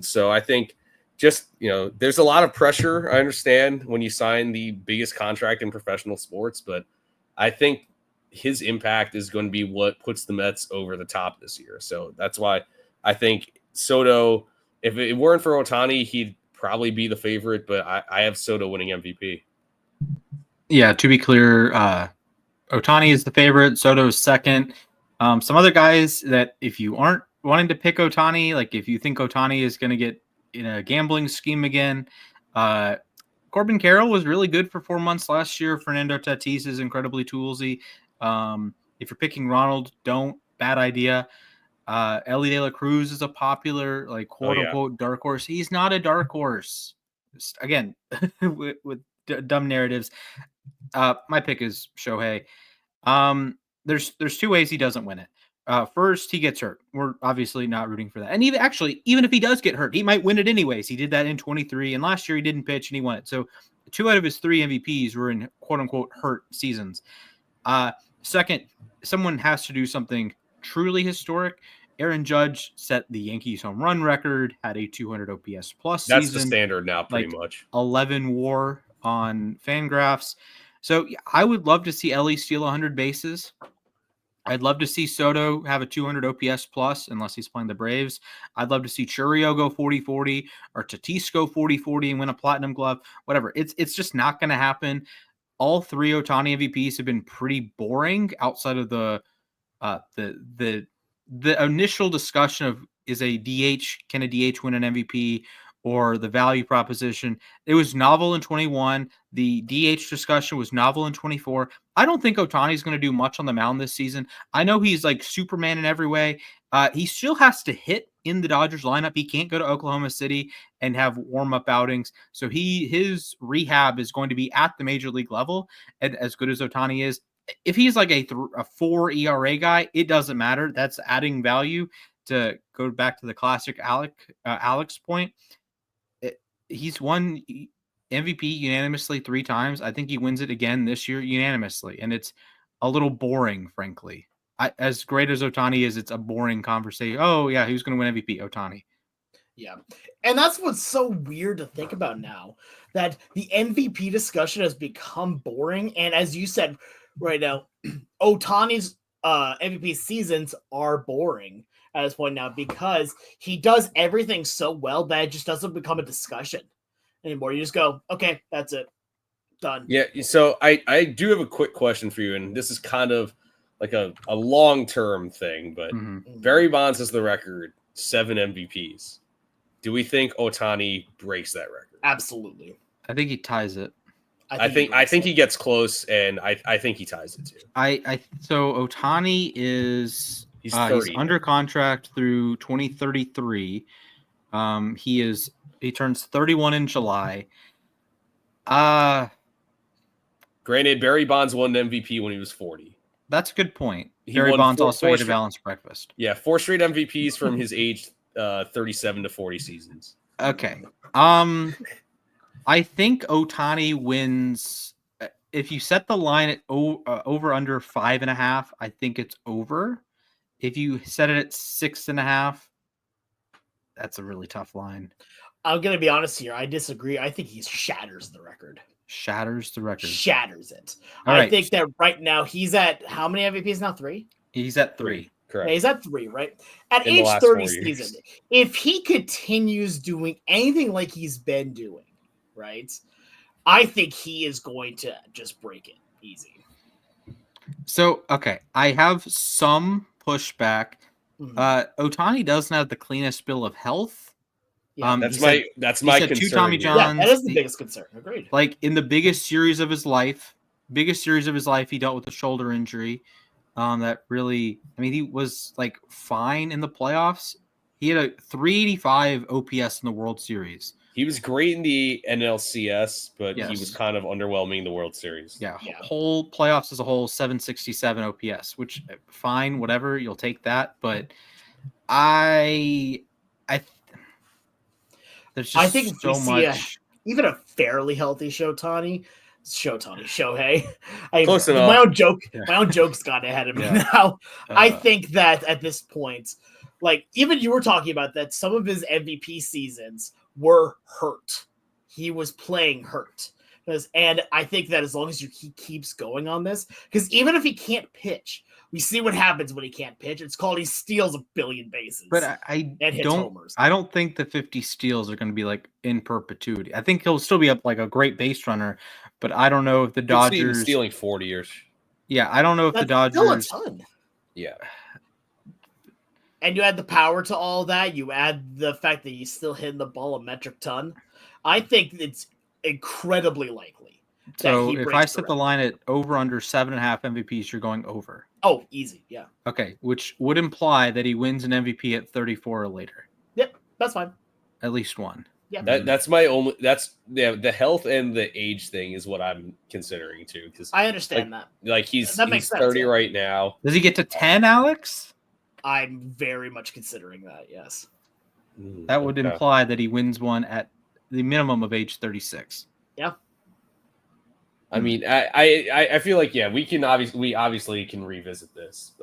So I think just, there's a lot of pressure. I understand when you sign the biggest contract in professional sports, but I think his impact is going to be what puts the Mets over the top this year. So that's why I think Soto, if it weren't for Ohtani, he'd probably be the favorite, but I have Soto winning MVP. Yeah, to be clear, Ohtani is the favorite. Soto is second. Some other guys that if you aren't wanting to pick Ohtani, like if you think Ohtani is going to get in a gambling scheme again, Corbin Carroll was really good for 4 months last year. Fernando Tatis is incredibly toolsy. If you're picking Ronald, don't. Bad idea. Ellie De La Cruz is a popular, like, quote-unquote dark horse. He's not a dark horse. Again, with dumb narratives. My pick is Shohei. There's 2 ways he doesn't win it. First, he gets hurt. We're obviously not rooting for that. And even if he does get hurt, he might win it anyways. He did that in 23, and last year he didn't pitch and he won it. So 2 out of his 3 MVPs were in quote-unquote hurt seasons. Second, someone has to do something truly historic. Aaron Judge set the Yankees home run record, had a 200 OPS plus season. That's the standard now, pretty much. 11 WAR on Fangraphs. So I would love to see Ellie steal 100 bases. I'd love to see Soto have a 200 OPS plus, unless he's playing the Braves. I'd love to see Churio go 40-40 or Tatis go 40-40 and win a platinum glove, whatever. It's just not going to happen. All 3 Ohtani MVPs have been pretty boring outside of the initial discussion of can a DH win an MVP, or the value proposition. It was novel in 21. The DH discussion was novel in 24. I don't think Ohtani is going to do much on the mound this season. I know he's like Superman in every way. He still has to hit in the Dodgers lineup. He can't go to Oklahoma City and have warm-up outings. So his rehab is going to be at the major league level. And as good as Ohtani is, if he's like a 4 ERA guy, it doesn't matter. That's adding value. To go back to the classic Alex point, he's won MVP unanimously 3 times. I think he wins it again this year unanimously. And it's a little boring, frankly. As great as Ohtani is, it's a boring conversation. Oh, yeah, who's going to win MVP? Ohtani. Yeah. And that's what's so weird to think about now, that the MVP discussion has become boring. And as you said right now, Ohtani's MVP seasons are boring at this point now because he does everything so well that it just doesn't become a discussion anymore. You just go, okay, that's it. Done. Yeah, so I do have a quick question for you, and this is kind of like a long-term thing, but Barry Bonds has the record, 7 MVPs. Do we think Ohtani breaks that record? Absolutely. I think he ties it. I think he gets close, and I think he ties it too. So Ohtani is he's 30 he's under contract through 2033. He turns 31 in July. Granted, Barry Bonds won an MVP when he was 40. That's a good point. Barry Bonds also ate a balanced breakfast. Yeah, 4 straight MVPs from his age 37 to 40 seasons. Okay. I think Ohtani wins. If you set the line at over under 5.5, I think it's over. If you set it at 6.5, that's a really tough line. I'm gonna be honest here. I disagree. I think he shatters the record. Shatters the record. Shatters it. I think that right now he's at how many MVPs now? 3? He's at 3. Correct. Yeah, he's at 3, right? At age 30 season, if he continues doing anything like he's been doing, right? I think he is going to just break it easy. So, okay, I have some pushback. Ohtani doesn't have the cleanest bill of health. Yeah, that's my concern. 2 Tommy Johns. Yeah, that is the biggest concern. Agreed. Like in the biggest series of his life, he dealt with a shoulder injury. That really, I mean, he was like fine in the playoffs. He had a 385 OPS in the World Series. He was great in the NLCS, but he was kind of underwhelming in the World Series. Yeah. Whole playoffs as a whole, 767 OPS, which fine, whatever, you'll take that. But there's just I think so much. Even a fairly healthy Shohei. Close enough. My own joke's got ahead of me now. I think that at this point, like even you were talking about that, some of his MVP seasons were hurt. He was playing hurt. And I think that as long as he keeps going on this, because even if he can't pitch, we see what happens when he can't pitch. It's called he steals a billion bases. But I don't think the 50 steals are going to be like in perpetuity. I think he'll still be up like a great base runner, but I don't know if the Dodgers stealing 40 years. Yeah, I don't know if the Dodgers. Still a ton. Yeah. And you add the power to all that. You add the fact that he's still hitting the ball a metric ton. I think it's incredibly likely. So if I set the line at over under 7.5 MVPs, you're going over. Oh, easy. Yeah. Okay. Which would imply that he wins an MVP at 34 or later. Yep. That's fine. At least one. Yeah. The health and the age thing is what I'm considering too. Because I understand that. Like he's 30 right now. Does he get to 10, Alex? I'm very much considering that. Yes. That would imply that he wins one at the minimum of age 36. Yeah. I mean, I feel like we obviously can revisit this.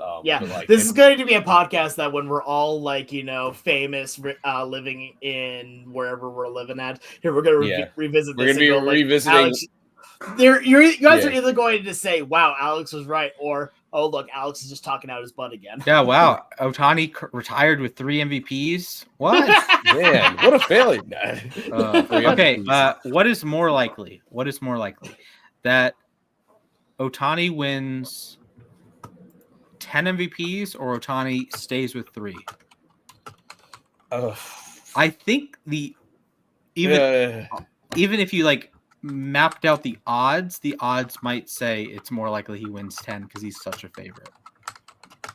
This is going to be a podcast that when we're all like famous, living in wherever we're living at, here we're going to revisit this. We're going to be revisiting. Alex, you guys are either going to say, "Wow, Alex was right," or "Oh, look, Alex is just talking out his butt again." Yeah, wow. Ohtani retired with 3 MVPs. What? Man, what a failure! Okay, what is more likely? That Ohtani wins 10 MVPs or Ohtani stays with 3? I think even if you like mapped out the odds might say it's more likely he wins 10 because he's such a favorite.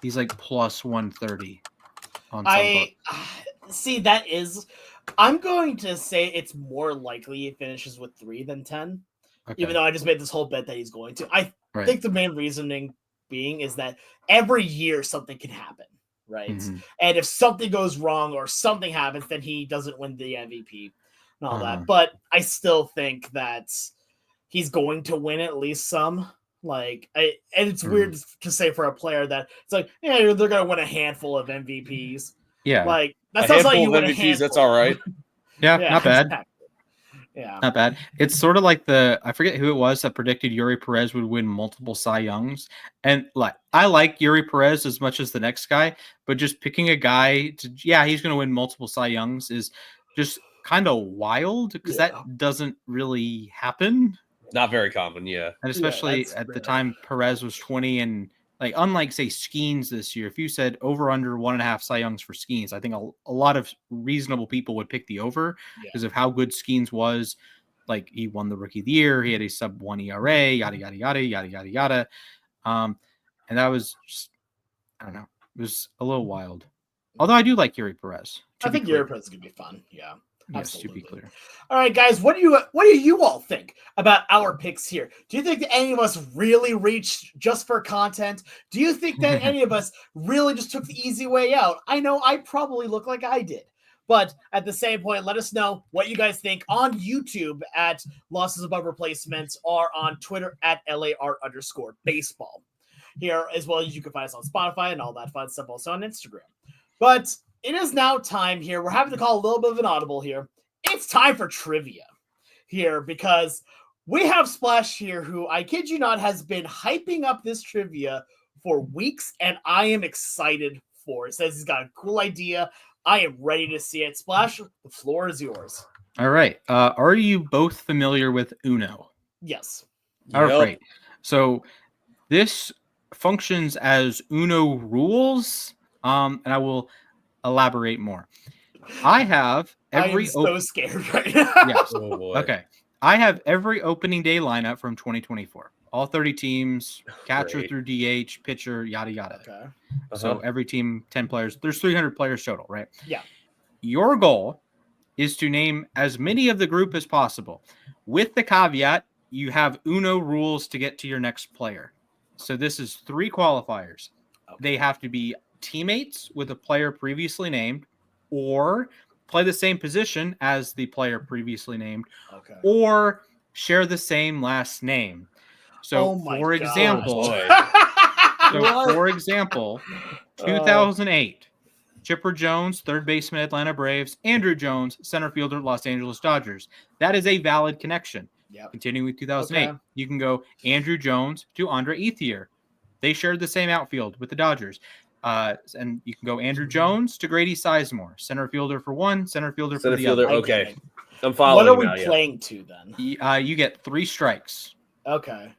He's like plus 130 on some see, I'm going to say it's more likely he finishes with 3 than 10. Okay. Even though I just made this whole bet that he's going to. I think the main reasoning being is that every year something can happen, right? Mm-hmm. And if something goes wrong or something happens, then he doesn't win the MVP and all that. But I still think that he's going to win at least some. And it's weird to say for a player that it's like, yeah, they're gonna win a handful of MVPs. Yeah, Like A that sounds like handful you of win a MVPs, handful. that's all right. yeah, not bad. Exactly. Yeah, Not bad. It's sort of like I forget who it was that predicted Yuri Perez would win multiple Cy Youngs. And I like Yuri Perez as much as the next guy, but just picking a guy he's going to win multiple Cy Youngs is just kind of wild because that doesn't really happen. Not very common, yeah. And especially at the time Perez was 20 and unlike say Skeens this year, if you said over under 1.5 Cy Youngs for Skeens, I think a lot of reasonable people would pick the over because of how good Skeens was. Like he won the Rookie of the Year, he had a sub-1 ERA, yada yada yada yada yada yada. And that was just, I don't know, it was a little wild. Although I do like Yuri Perez. I think Yuri Perez is gonna be fun. Yeah. Yes, to be clear. All right, guys, what do you all think about our picks here? Do you think that any of us really reached just for content? Do you think that any of us really just took the easy way out? I know I probably look like I did. But at the same point, let us know what you guys think on YouTube at Losses Above Replacements or on Twitter at LAR_baseball. Here, as well as you can find us on Spotify and all that fun stuff also on Instagram. But it is now time here. We're having to call a little bit of an audible here. It's time for trivia here because we have Splash here who, I kid you not, has been hyping up this trivia for weeks, and I am excited for it. Says he's got a cool idea. I am ready to see it. Splash, the floor is yours. All right. Are you both familiar with Uno? Yes. All right. So this functions as Uno rules, and I will elaborate more. I have every. I am so scared right now. Yes. Oh boy. Okay. I have every opening day lineup from 2024. All 30 teams, catcher Great. through DH, pitcher, yada yada. Okay. So every team, 10 players. There's 300 players total, right? Yeah. Your goal is to name as many of the group as possible. With the caveat, you have Uno rules to get to your next player. So this is 3 qualifiers. Okay. They have to be teammates with a player previously named, or play the same position as the player previously named, or share the same last name. So, for example, 2008, Chipper Jones, third baseman, Atlanta Braves, Andrew Jones, center fielder, Los Angeles Dodgers. That is a valid connection. Yep. Continuing with 2008, you can go Andrew Jones to Andre Ethier. They shared the same outfield with the Dodgers. And you can go Andrew Jones to Grady Sizemore, center fielder for one, center fielder for the other. Okay. I'm following. What are we playing to then? You get 3 strikes. Okay.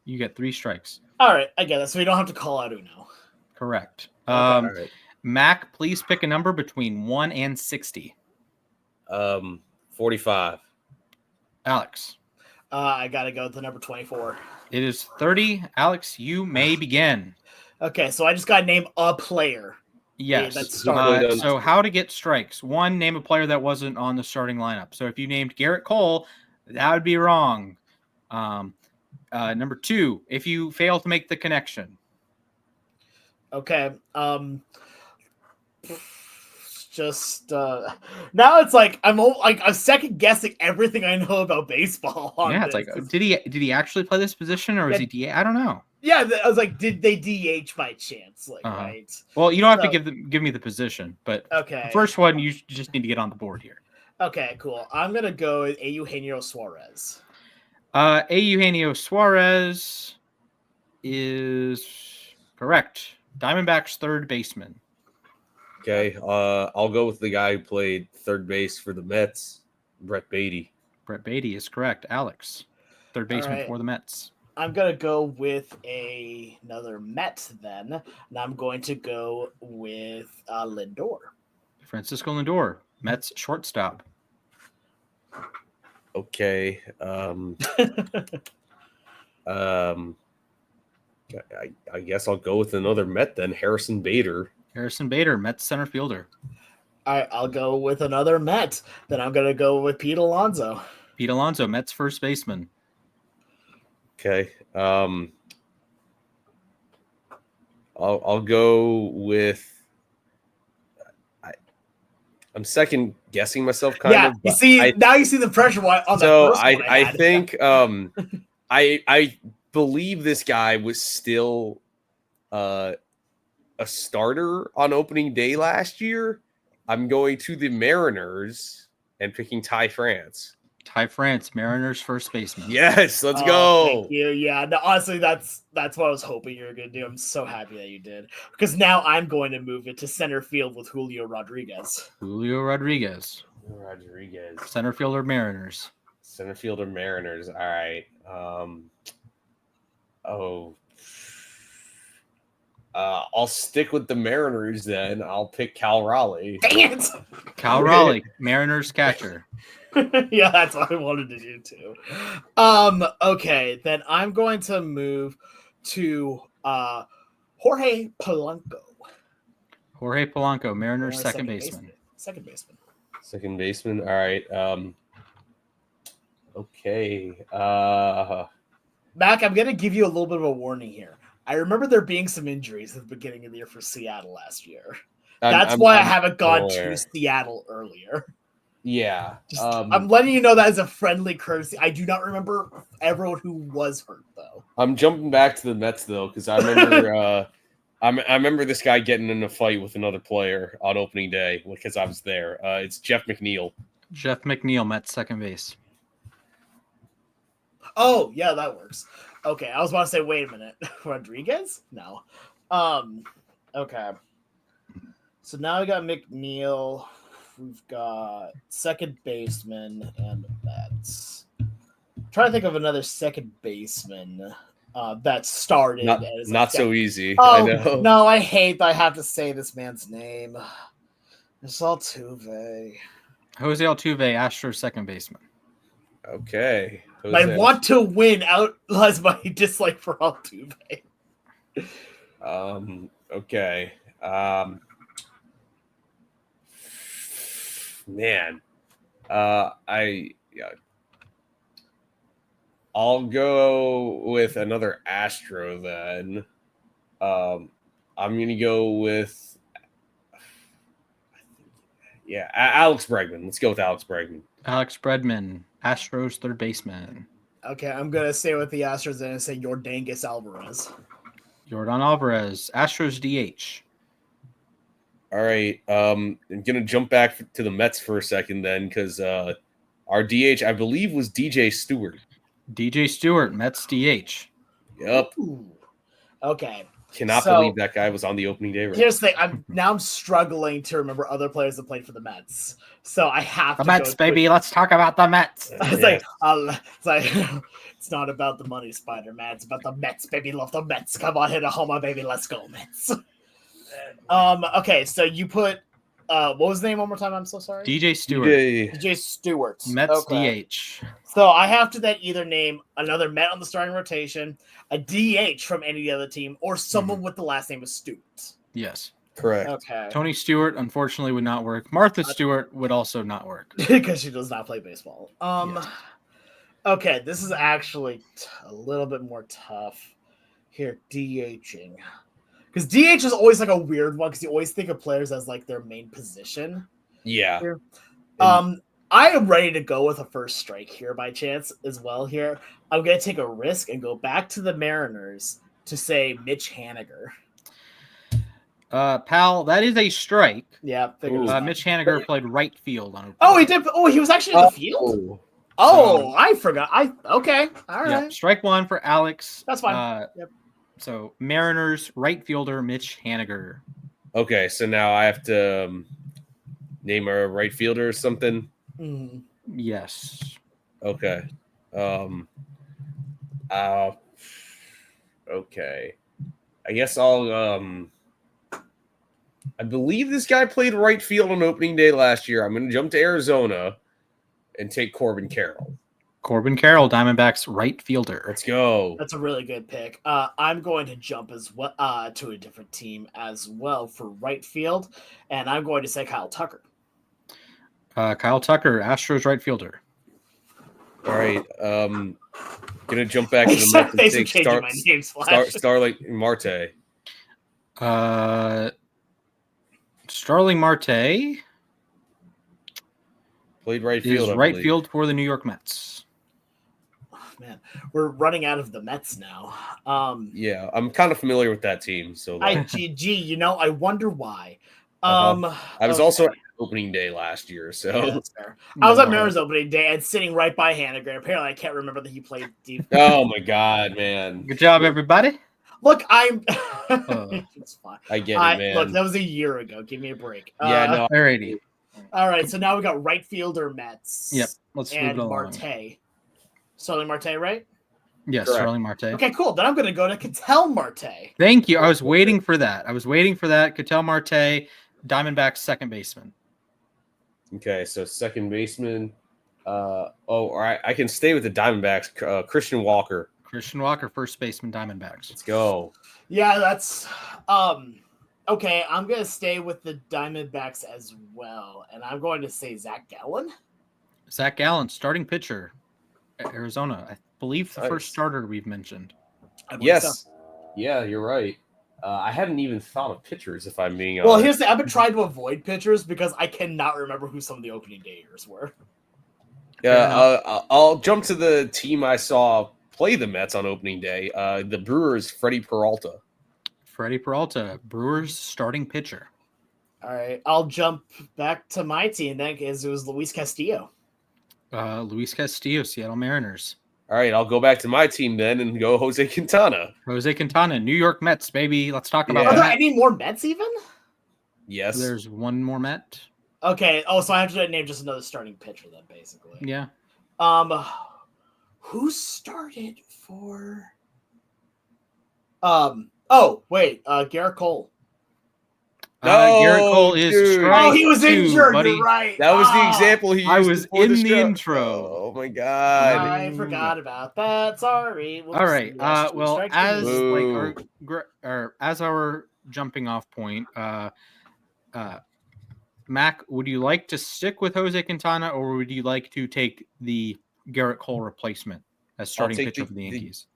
You get 3 strikes. All right, I get it. So we don't have to call out Uno. Correct. All right. Mac, please pick a number between 1 and 60. 45. Alex. I gotta go with the number 24. It is 30. Alex, you may begin. Okay, so I just gotta name a player. Yes. Yeah, so how to get strikes? 1, name a player that wasn't on the starting lineup. So if you named Garrett Cole, that would be wrong. Number 2, if you fail to make the connection. Okay. Now it's like I'm second guessing everything I know about baseball. It's like, did he actually play this position, or is he DH? I don't know. Yeah, I was like, did they DH by chance? Right? Well, you don't have to give me the position, but okay. The first one you just need to get on the board here. Okay, cool. I'm gonna go with Eugenio Suarez. Eugenio Suarez is correct. Diamondbacks third baseman. Okay, I'll go with the guy who played third base for the Mets, Brett Beatty. Brett Beatty is correct. Alex, third baseman for the Mets. I'm going to go with another Met then, and I'm going to go with Lindor. Francisco Lindor, Mets shortstop. Okay. I guess I'll go with another Met then, Harrison Bader. Harrison Bader, Mets center fielder. All right, I'll go with another Met. Then I'm going to go with Pete Alonso. Pete Alonso, Mets first baseman. Okay. I'll go with. I'm second guessing myself kind of. Yeah, now you see the pressure on so the first one I think I believe this guy was still a starter on opening day last year. I'm going to the Mariners and picking Ty France. Ty France, Mariners first baseman. Yes, let's Oh, go. thank you. Yeah, no, honestly, that's what I was hoping you were going to do. I'm so happy that you did, because now I'm going to move it to center field with Julio Rodriguez. Julio Rodriguez, Rodriguez, center fielder, Mariners. center fielder, Mariners. All right. I'll stick with the Mariners then. I'll pick Cal Raleigh. Dang it! Cal Raleigh, Mariners catcher. Yeah, that's what I wanted to do too. Okay, then I'm going to move to Jorge Polanco. Jorge Polanco, Mariners second baseman. Second baseman. Second baseman. All right. Okay. Mac, I'm going to give you a little bit of a warning here. I remember there being some injuries at the beginning of the year for Seattle last year. That's why I haven't gone to Seattle earlier. Yeah. I'm letting you know that as a friendly courtesy. I do not remember everyone who was hurt, though. I'm jumping back to the Mets, though, because I remember I remember this guy getting in a fight with another player on opening day because I was there. It's Jeff McNeil. Jeff McNeil, Mets second base. Oh, yeah, that works. Okay, I was about to say, wait a minute. Rodriguez? No. Okay. So now we got McNeil. We've got second baseman and Mets. Trying to think of another second baseman that started. Not so easy. Oh, I know. No, I hate that I have to say this man's name. It's Altuve. Jose Altuve, Astros second baseman. Okay. I want to win outlines my dislike for Altuve. Okay. Man. I'll go with another Astro then. I'm gonna go with Alex Bregman. Let's go with Alex Bregman. Alex Bregman, Astros third baseman. Okay, I'm gonna stay with the Astros and say Yordangus Alvarez. Jordan Alvarez, Astros DH. All right. I'm gonna jump back to the Mets for a second then, because our DH, I believe, was DJ Stewart. DJ Stewart, Mets DH. Yep. Ooh. Okay. Cannot believe that guy was on the opening day. Here's the thing. I'm struggling to remember other players that played for the Mets, so I have the to. Mets, baby. Let's talk about the Mets. It's like it's not about the money, Spider-Man. It's about the Mets, baby. Love the Mets. Come on, hit a homer, baby. Let's go, Mets. Okay, so you put what was the name one more time? I'm so sorry. DJ Stewart. DJ Stewart. Mets DH. So I have to then either name another Met on the starting rotation, a DH from any other team, or someone with the last name of Stewart. Yes. Correct. Okay. Tony Stewart, unfortunately, would not work. Martha Stewart would also not work. Because she does not play baseball. Yes. Okay, this is actually a little bit more tough here, DHing. Because DH is always like a weird one, because you always think of players as like their main position. Yeah. Here. I am ready to go with a first strike here by chance as well here. I'm going to take a risk and go back to the Mariners to say Mitch Haniger. Pal, that is a strike. Yeah. Mitch Haniger played right field on. Oh, he did. Oh, he was actually in the field. Oh, I forgot. Okay. All right. Yeah, strike one for Alex. That's fine. Yep. So Mariners right fielder Mitch Haniger. Okay, so now I have to name a right fielder or something. Mm-hmm. Yes. Okay. Okay. I guess I'll I believe this guy played right field on opening day last year. I'm going to jump to Arizona and take Corbin Carroll. Corbin Carroll, Diamondbacks right fielder. Let's go. That's a really good pick. I'm going to jump as well to a different team as well for right field, and I'm going to say Kyle Tucker. Kyle Tucker, Astros right fielder. All right. Gonna jump back to the Mets and take Starling Marte. Starling Marte played right field. Is right field for the New York Mets. man, we're running out of the Mets now. Yeah, I'm kind of familiar with that team. So IGG, I wonder why. I was also at opening day last year, so yeah, that's fair. I was at Mariners opening day and sitting right by Hanagram. Apparently, I can't remember that he played deep. Oh my god, man! Good job, everybody. Look, it's fine. I get it, man. Look, that was a year ago. Give me a break. Yeah, no. Alrighty. All right, so now we got right fielder Mets. Yep. Let's move it along. Marte. Starling Marte, right? Yes, Correct. Starling Marte. Okay, cool. Then I'm going to go to Ketel Marte. Thank you. I was waiting for that. Ketel Marte, Diamondbacks second baseman. Okay, so second baseman. All right. I can stay with the Diamondbacks. Christian Walker. Christian Walker, first baseman, Diamondbacks. Let's go. Yeah, that's okay. I'm gonna stay with the Diamondbacks as well, and I'm going to say Zach Gallen. Zach Gallen, starting pitcher, Arizona. I believe the first starter we've mentioned. Yes. So. Yeah, you're right. I hadn't even thought of pitchers, if I'm being honest. Well, here's the I've been trying to avoid pitchers because I cannot remember who some of the opening dayers were. Yeah, I'll jump to the team I saw play the Mets on opening day. The Brewers, Freddie Peralta. Freddie Peralta, Brewers starting pitcher. All right, I'll jump back to my team then because it was Luis Castillo. Luis Castillo, Seattle Mariners. All right, I'll go back to my team then and go Jose Quintana. Jose Quintana, New York Mets, baby. Let's talk about Are there that. any more Mets even? Yes. There's one more Met. Okay. Oh, so I have to name just another starting pitcher then, basically. Yeah. Who started for? Oh wait, Garrett Cole. Garrett Cole is Oh, he was injured. buddy. You're right. That was the example he used. I was in the intro. Oh my god! I forgot about that. Sorry. All right. Well, as our jumping off point, Mac, would you like to stick with Jose Quintana, or would you like to take the Garrett Cole replacement as starting pitcher for the Yankees?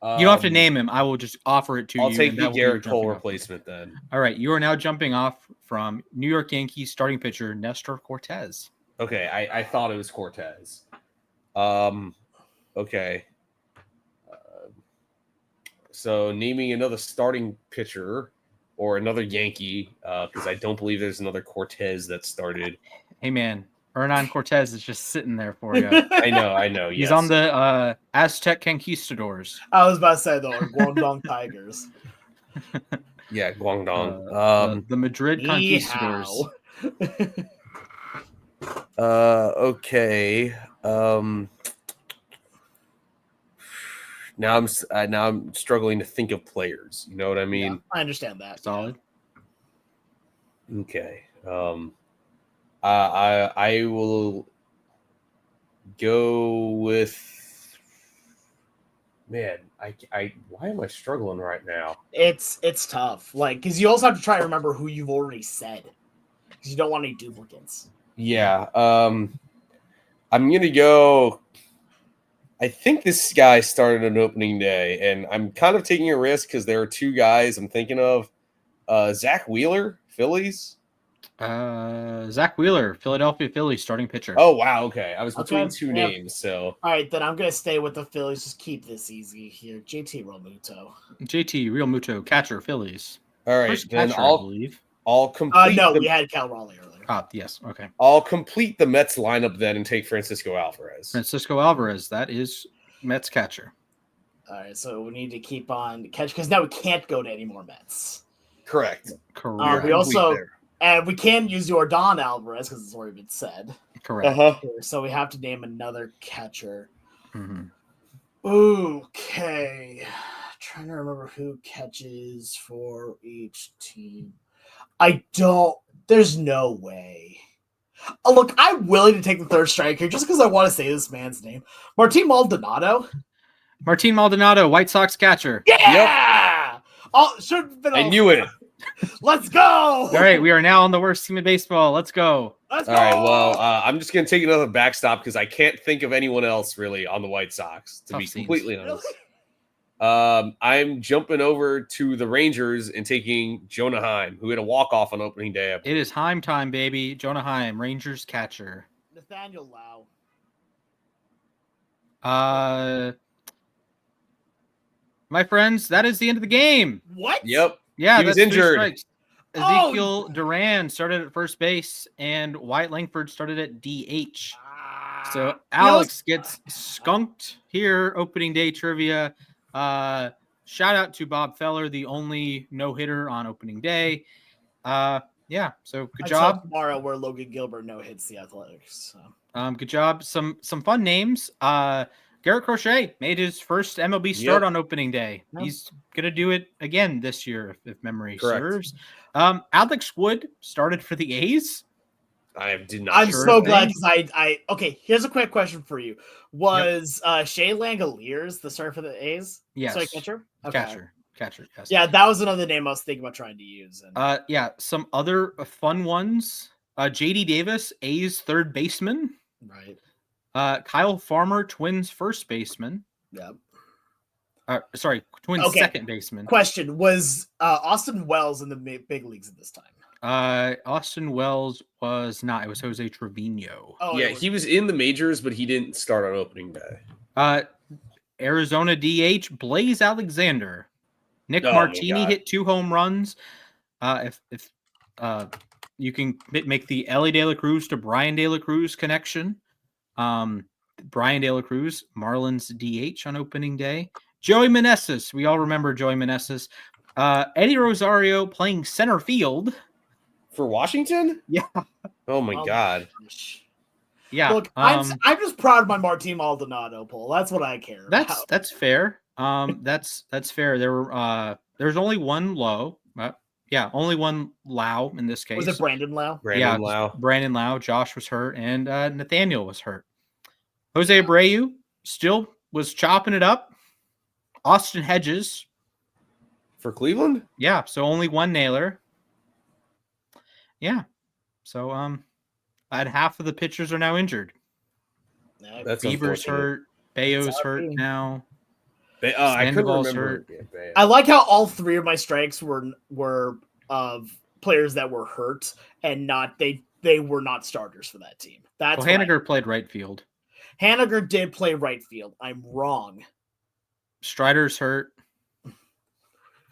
You don't have to name him. I will just offer it to you. I'll take the Garrett Cole replacement then. All right. You are now jumping off from New York Yankees starting pitcher Nestor Cortez. Okay. I thought it was Cortez. Okay. So naming another starting pitcher or another Yankee, because I don't believe there's another Cortez that started. Hey, man. Hernan Cortez is just sitting there for you. I know. He's on the Aztec Conquistadors. I was about to say the Guangdong Tigers. Yeah, Guangdong. The Madrid Conquistadors. Okay. Now I'm struggling to think of players. You know what I mean? Yeah, I understand that. Solid. Okay. I will go with. Man, I why am I struggling right now? It's tough, like because you also have to try to remember who you've already said because you don't want any duplicates. Yeah. I'm gonna go. I think this guy started on opening day, and I'm kind of taking a risk because there are two guys I'm thinking of. Zach Wheeler, Phillies. Zach Wheeler, Philadelphia Phillies starting pitcher. Oh wow, okay. I was between two names, so all right, then I'm gonna stay with the Phillies. Just keep this easy here. JT Realmuto, catcher, Phillies. All right, first then catcher, I believe. I'll complete. No, we had Cal Raleigh earlier. Yes, okay. I'll complete the Mets lineup then and take Francisco Alvarez. That is Mets catcher. All right, so we need to keep on catch because now we can't go to any more Mets. Correct. We also. And we can use Yordan Alvarez because it's already been said. Correct. So we have to name another catcher. Mm-hmm. Okay. Trying to remember who catches for each team. There's no way. Oh, look, I'm willing to take the third striker just because I want to say this man's name. Martin Maldonado, White Sox catcher. Yeah! Yep. Oh, should have been. I knew it. Let's go! All right, we are now on the worst team in baseball. Let's go. All right, well, I'm just going to take another backstop because I can't think of anyone else really on the White Sox, to be completely honest. Really? I'm jumping over to the Rangers and taking Jonah Heim, who had a walk-off on opening day. It is Heim time, baby. Jonah Heim, Rangers catcher. Nathaniel Lau. My friends, that is the end of the game. What? Yep. Yeah, He was that's 3 injured. strikes. Oh! Ezekiel Duran started at first base, and Wyatt Langford started at DH. So Alex gets skunked here, opening day trivia. Shout out to Bob Feller, the only no-hitter on opening day. Yeah, so good Until job. tomorrow, where Logan Gilbert no hits the Athletics. So. Good job. Some fun names. Garrett Crochet made his first MLB start on opening day. Yep. He's gonna do it again this year if memory Correct. serves. Alex Wood started for the A's. I did not. I'm Sure so thing. glad because I okay. Here's a quick question for you: Was Shea Langoliers the starter for the A's? Yes. Sorry, catcher. Okay. Catcher. Yes. Yeah, that was another name I was thinking about trying to use. And Yeah. Some other fun ones. JD Davis, A's third baseman. right. Kyle Farmer, Twins first baseman. Yep. Sorry, Twins second baseman. Question: Was Austin Wells in the big leagues at this time? Austin Wells was not. It was Jose Trevino. Oh, Yeah, he was in the majors, but he didn't start on opening day. Arizona DH Blaze Alexander. Nick Oh, Martini my God. hit 2 home runs. If you can make the Ellie De La Cruz to Brian De La Cruz connection. Brian De La Cruz, Marlins DH on opening day. Joey Meneses. We all remember Joey Meneses. Eddie Rosario playing center field. For Washington? Yeah. Oh, my God. Yeah. Look, I'm just proud of my Martin Maldonado poll. That's what I care about. That's fair. That's fair. There's only one low. Only one Lau in this case. Was it Brandon Lau? Brandon Lau. Brandon Lau. Josh was hurt, and Nathaniel was hurt. Jose Abreu still was chopping it up. Austin Hedges For Cleveland? Yeah, so only one nailer. Yeah. So half of the pitchers are now injured. That's Bieber's hurt. Bayo's hurt now. I couldn't Sandoval's remember. hurt. I like how all 3 of my strikes were of players that were hurt and not they were not starters for that team. That's Haniger played right field. Haniger did play right field. I'm wrong. Strider's hurt.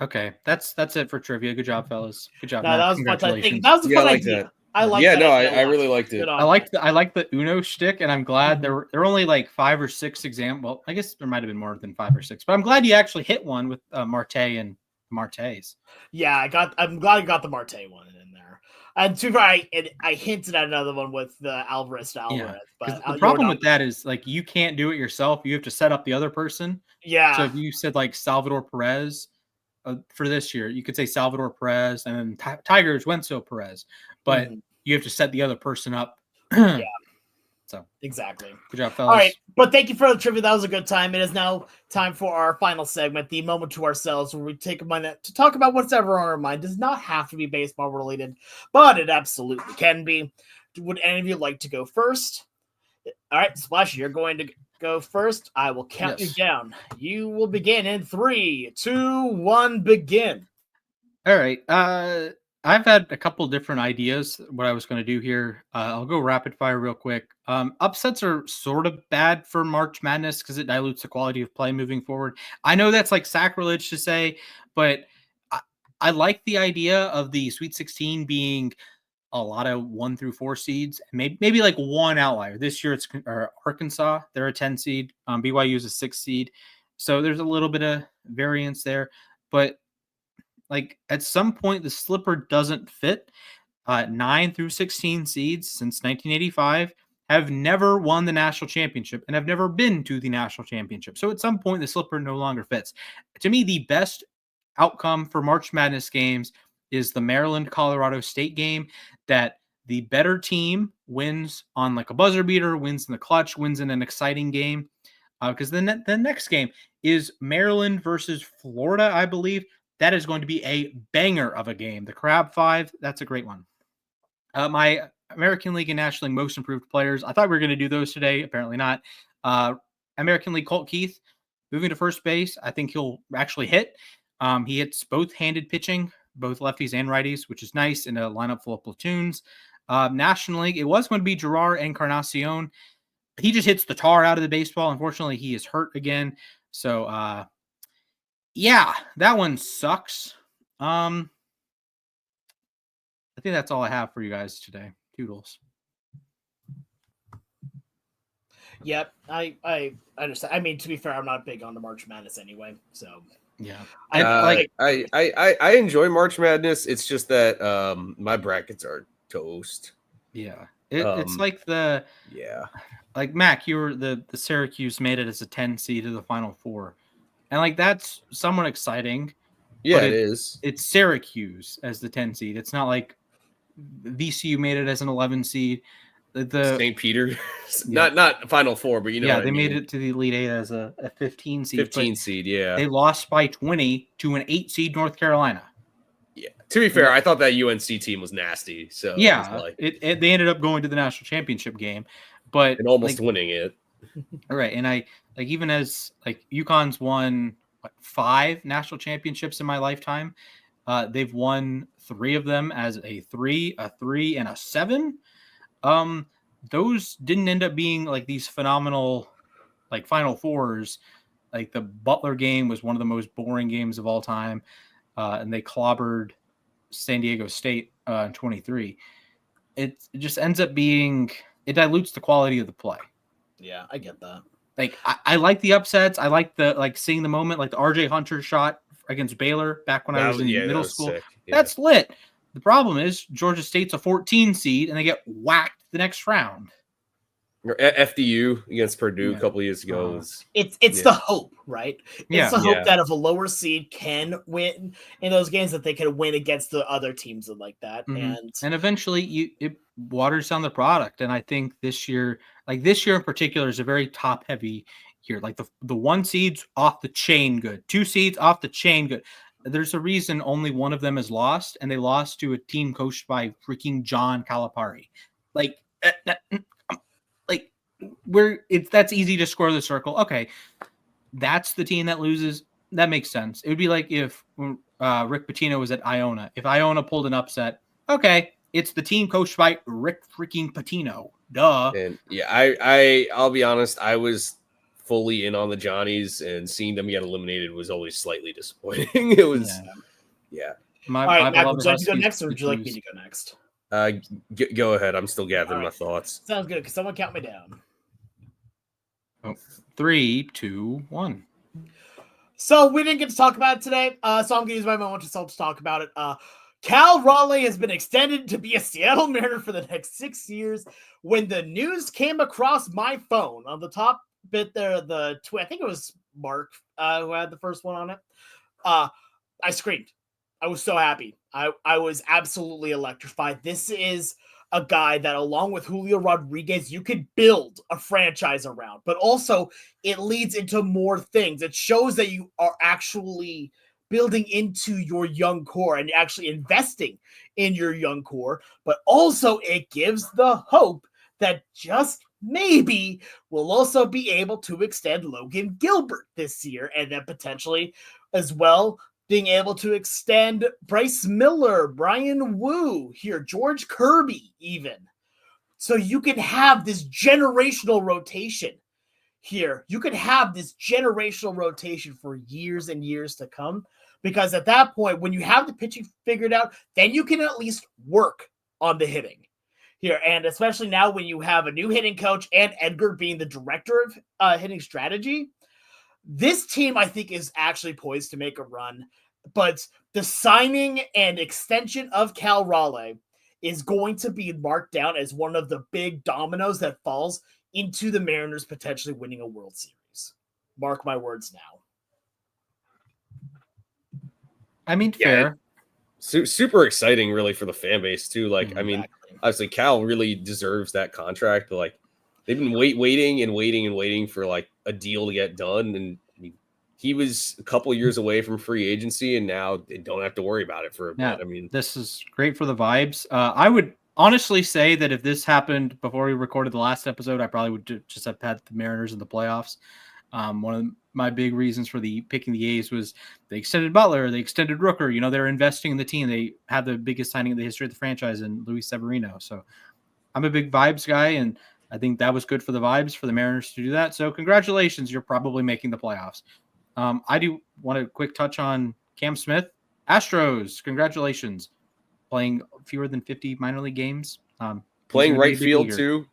Okay, that's it for trivia. Good job, fellas. Good job. No, that was Congratulations. that was a fun idea. That. I like. Yeah, that no, idea I really liked it. I like the Uno shtick, and I'm glad there were only like 5 or 6 examples. Well, I guess there might have been more than 5 or 6, but I'm glad you actually hit one with Marte and Marte's. Yeah, I'm glad I got the Marte one in there. And too far, I hinted at another one with the Alvarez to Alvarez. Yeah, but the problem with that is like you can't do it yourself. You have to set up the other person. Yeah. So if you said like Salvador Perez for this year, you could say Salvador Perez and then Tigers Wenzel Perez, but you have to set the other person up. Yeah. So exactly. Good job, fellas. All right, but thank you for the trivia. That was a good time. It is now time for our final segment, the moment to ourselves, where we take a minute to talk about what's ever on our mind. It does not have to be baseball related, but it absolutely can be. Would any of you like to go first? All right, Splash, you're going to go first. I will count you down. You will begin in 3, 2, 1, begin. All right. I've had a couple different ideas what I was going to do here. I'll go rapid fire real quick. Upsets are sort of bad for March Madness because it dilutes the quality of play moving forward. I know that's like sacrilege to say, but I like the idea of the Sweet 16 being a lot of 1 through 4 seeds, maybe like one outlier. This year it's Arkansas. They're a 10 seed. BYU is a 6 seed. So there's a little bit of variance there, but like at some point the slipper doesn't fit. 9 through 16 seeds since 1985 have never won the national championship and have never been to the national championship. So at some point the slipper no longer fits. To me, the best outcome for March Madness games is the Maryland-Colorado State game, that the better team wins on like a buzzer beater, wins in the clutch, wins in an exciting game. Because the next game is Maryland versus Florida, I believe. That is going to be a banger of a game. The Crab 5, that's a great one. My American League and National League most improved players. I thought we were going to do those today. Apparently not. American League Colt Keith moving to first base. I think he'll actually hit. He hits both-handed pitching, both lefties and righties, which is nice in a lineup full of platoons. National League, it was going to be Gerard Encarnacion. he just hits the tar out of the baseball. Unfortunately, he is hurt again. So, yeah, that one sucks. I think that's all I have for you guys today. Toodles. Yep, I understand. I mean, to be fair, I'm not big on the March Madness anyway, so Yeah, I enjoy March Madness. It's just that my brackets are toast. Yeah, it's like like Mac, you were the Syracuse made it as a 10 seed to the Final Four, and like that's somewhat exciting. Yeah, but it is. It's Syracuse as the 10 seed. It's not like VCU made it as an 11 seed. The St. Peter, not Final Four, but what they I mean. made it to the Elite Eight as a 15 seed. 15 seed, yeah. They lost by 20 to an 8 seed North Carolina. Yeah. To be fair, I thought that UNC team was nasty. So yeah, they ended up going to the national championship game, but and almost winning it. All right, and I like even as like UConn's won 5 national championships in my lifetime. They've won 3 of them as a 3, and a 7. Those didn't end up being like these phenomenal like Final Fours. Like the Butler game was one of the most boring games of all time, and they clobbered San Diego State in 23. It just ends up being it dilutes the quality of the play. Yeah, I get that. Like I like the upsets. I like the seeing the moment, like the RJ Hunter shot against Baylor back when I was in middle school. Yeah. That's lit. The problem is Georgia State's a 14 seed and they get whacked the next round. Or FDU against Purdue a couple of years ago. It's the hope, right? It's the hope that if a lower seed can win in those games, that they can win against the other teams like that. And eventually it waters down the product. And I think this year in particular is a very top heavy year. Like the 1 seeds off the chain good, 2 seeds off the chain good. There's a reason only one of them is lost, and they lost to a team coached by freaking John Calipari. Like that's easy to square the circle. Okay, that's the team that loses. That makes sense. It would be like if Rick Pitino was at Iona. If Iona pulled an upset, okay, it's the team coached by Rick freaking Pitino. Duh. And I'll be honest, I was fully in on the Johnnies, and seeing them get eliminated was always slightly disappointing. It was, yeah. All right, Matt, would you like to go next, or would you like me to go next? Go ahead. I'm still gathering my thoughts. Sounds good. Can someone count me down? 3, 2, 1. So we didn't get to talk about it today. So I'm going to use my moment to talk about it. Cal Raleigh has been extended to be a Seattle Mariner for the next 6 years. When the news came across my phone on the top bit there, I think it was Mark who had the first one on it. I screamed. I was so happy. I was absolutely electrified. This is a guy that, along with Julio Rodriguez, you could build a franchise around, but also it leads into more things. It shows that you are actually building into your young core and actually investing in your young core, but also it gives the hope that just maybe we'll also be able to extend Logan Gilbert this year, and then potentially as well being able to extend Bryce Miller, Brian Wu here, George Kirby even. So you can have this generational rotation here. You could have this generational rotation for years and years to come, because at that point, when you have the pitching figured out, then you can at least work on the hitting here. And especially now when you have a new hitting coach and Edgar being the director of hitting strategy, this team, I think, is actually poised to make a run, but the signing and extension of Cal Raleigh is going to be marked down as one of the big dominoes that falls into the Mariners potentially winning a World Series. Mark my words now. I mean, fair. Super exciting, really, for the fan base, too. Like, I mean, obviously, Cal really deserves that contract, but, like, they've been waiting for, like, a deal to get done, and he was a couple of years away from free agency, and now they don't have to worry about it for a bit. I mean, this is great for the vibes. I would honestly say that if this happened before we recorded the last episode, I probably would just have had the Mariners in the playoffs. One of my big reasons for picking the A's was they extended Butler, they extended Rooker. You know, they're investing in the team. They have the biggest signing in the history of the franchise in Luis Severino. So I'm a big vibes guy, and I think that was good for the vibes for the Mariners to do that. So congratulations, you're probably making the playoffs. I do want a quick touch on Cam Smith. Astros, congratulations. Playing fewer than 50 minor league games. Playing right field too.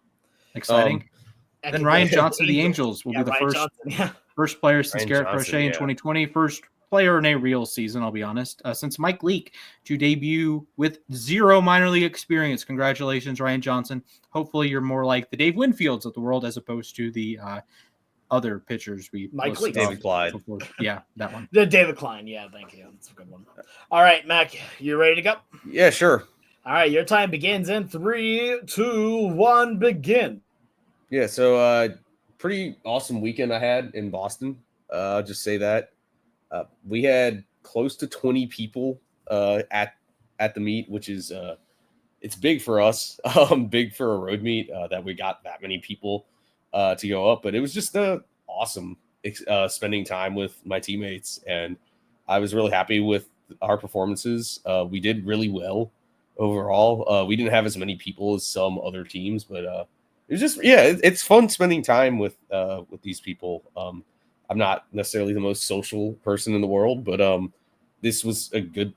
Exciting. Then Ryan Johnson of the Angels will be the first players since Garrett Crochet in 2020. First player in a real season, I'll be honest, since Mike Leake to debut with 0 minor league experience. Congratulations, Ryan Johnson. Hopefully you're more like the Dave Winfields of the world as opposed to the other pitchers we Mike Leake. David Clyde. Yeah, that one. The David Klein. Yeah, thank you. That's a good one. All right, Mac, you ready to go? Yeah, sure. All right, your time begins in 3, 2, 1, begin. Yeah, so pretty awesome weekend I had in Boston. I'll just say that. We had close to 20 people at the meet, which is it's big for us, big for a road meet that we got that many people to go up. But it was just awesome spending time with my teammates, and I was really happy with our performances. We did really well overall. We didn't have as many people as some other teams, but it was just it's fun spending time with these people. I'm not necessarily the most social person in the world, but this was a good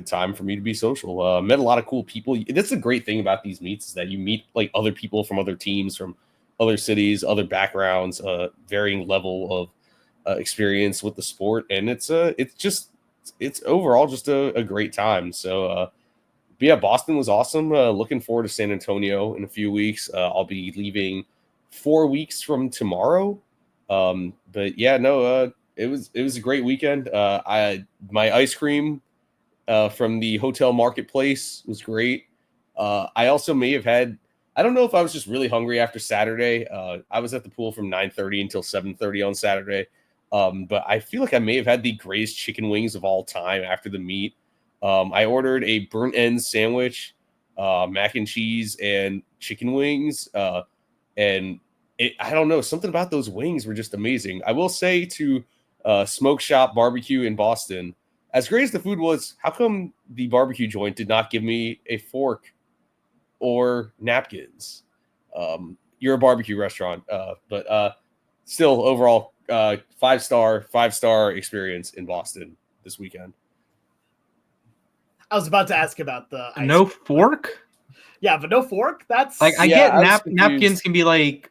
time for me to be social. Met a lot of cool people. That's the great thing about these meets is that you meet like other people from other teams, from other cities, other backgrounds, varying level of experience with the sport, and it's overall just a great time. So but yeah, Boston was awesome. Looking forward to San Antonio in a few weeks. I'll be leaving 4 weeks from tomorrow. But yeah, no, it was a great weekend. My ice cream from the hotel marketplace was great. I also may have had, I don't know if I was just really hungry after Saturday. I was at the pool from 9:30 until 7:30 on Saturday. But I feel like I may have had the greatest chicken wings of all time after the meet. I ordered a burnt ends sandwich, mac and cheese, and chicken wings. And I don't know, something about those wings were just amazing. I will say to Smoke Shop Barbecue in Boston, as great as the food was, how come the barbecue joint did not give me a fork or napkins? You're a barbecue restaurant, but still overall 5-star experience in Boston this weekend. I was about to ask about the no fork. Yeah, but no fork. That's like I get napkins can be like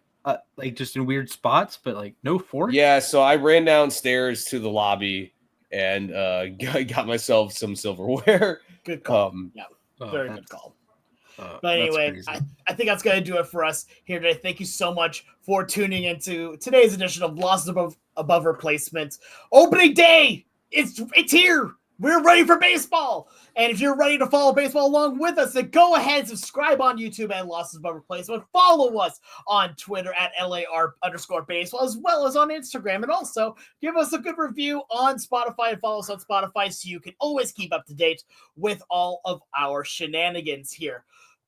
just in weird spots, but like no fork. Yeah, so I ran downstairs to the lobby and got myself some silverware. Good call. Yeah, very good call. But anyway, I think that's going to do it for us here today. Thank you so much for tuning into today's edition of Losses Above Replacement. Opening day! It's here! We're ready for baseball! And if you're ready to follow baseball along with us, then go ahead and subscribe on YouTube at Losses Above Replacement. Follow us on Twitter at LAR_baseball, as well as on Instagram. And also, give us a good review on Spotify and follow us on Spotify so you can always keep up to date with all of our shenanigans here.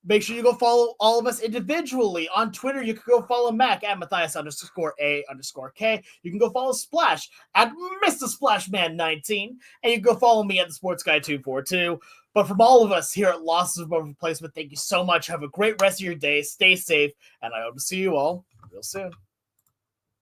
Make sure you go follow all of us individually. On Twitter, you can go follow Mac at Mathias_A_K. You can go follow Splash at Mr. Splashman19. And you can go follow me at the Sports Guy 242. But from all of us here at Losses Above Replacement, thank you so much. Have a great rest of your day. Stay safe. And I hope to see you all real soon.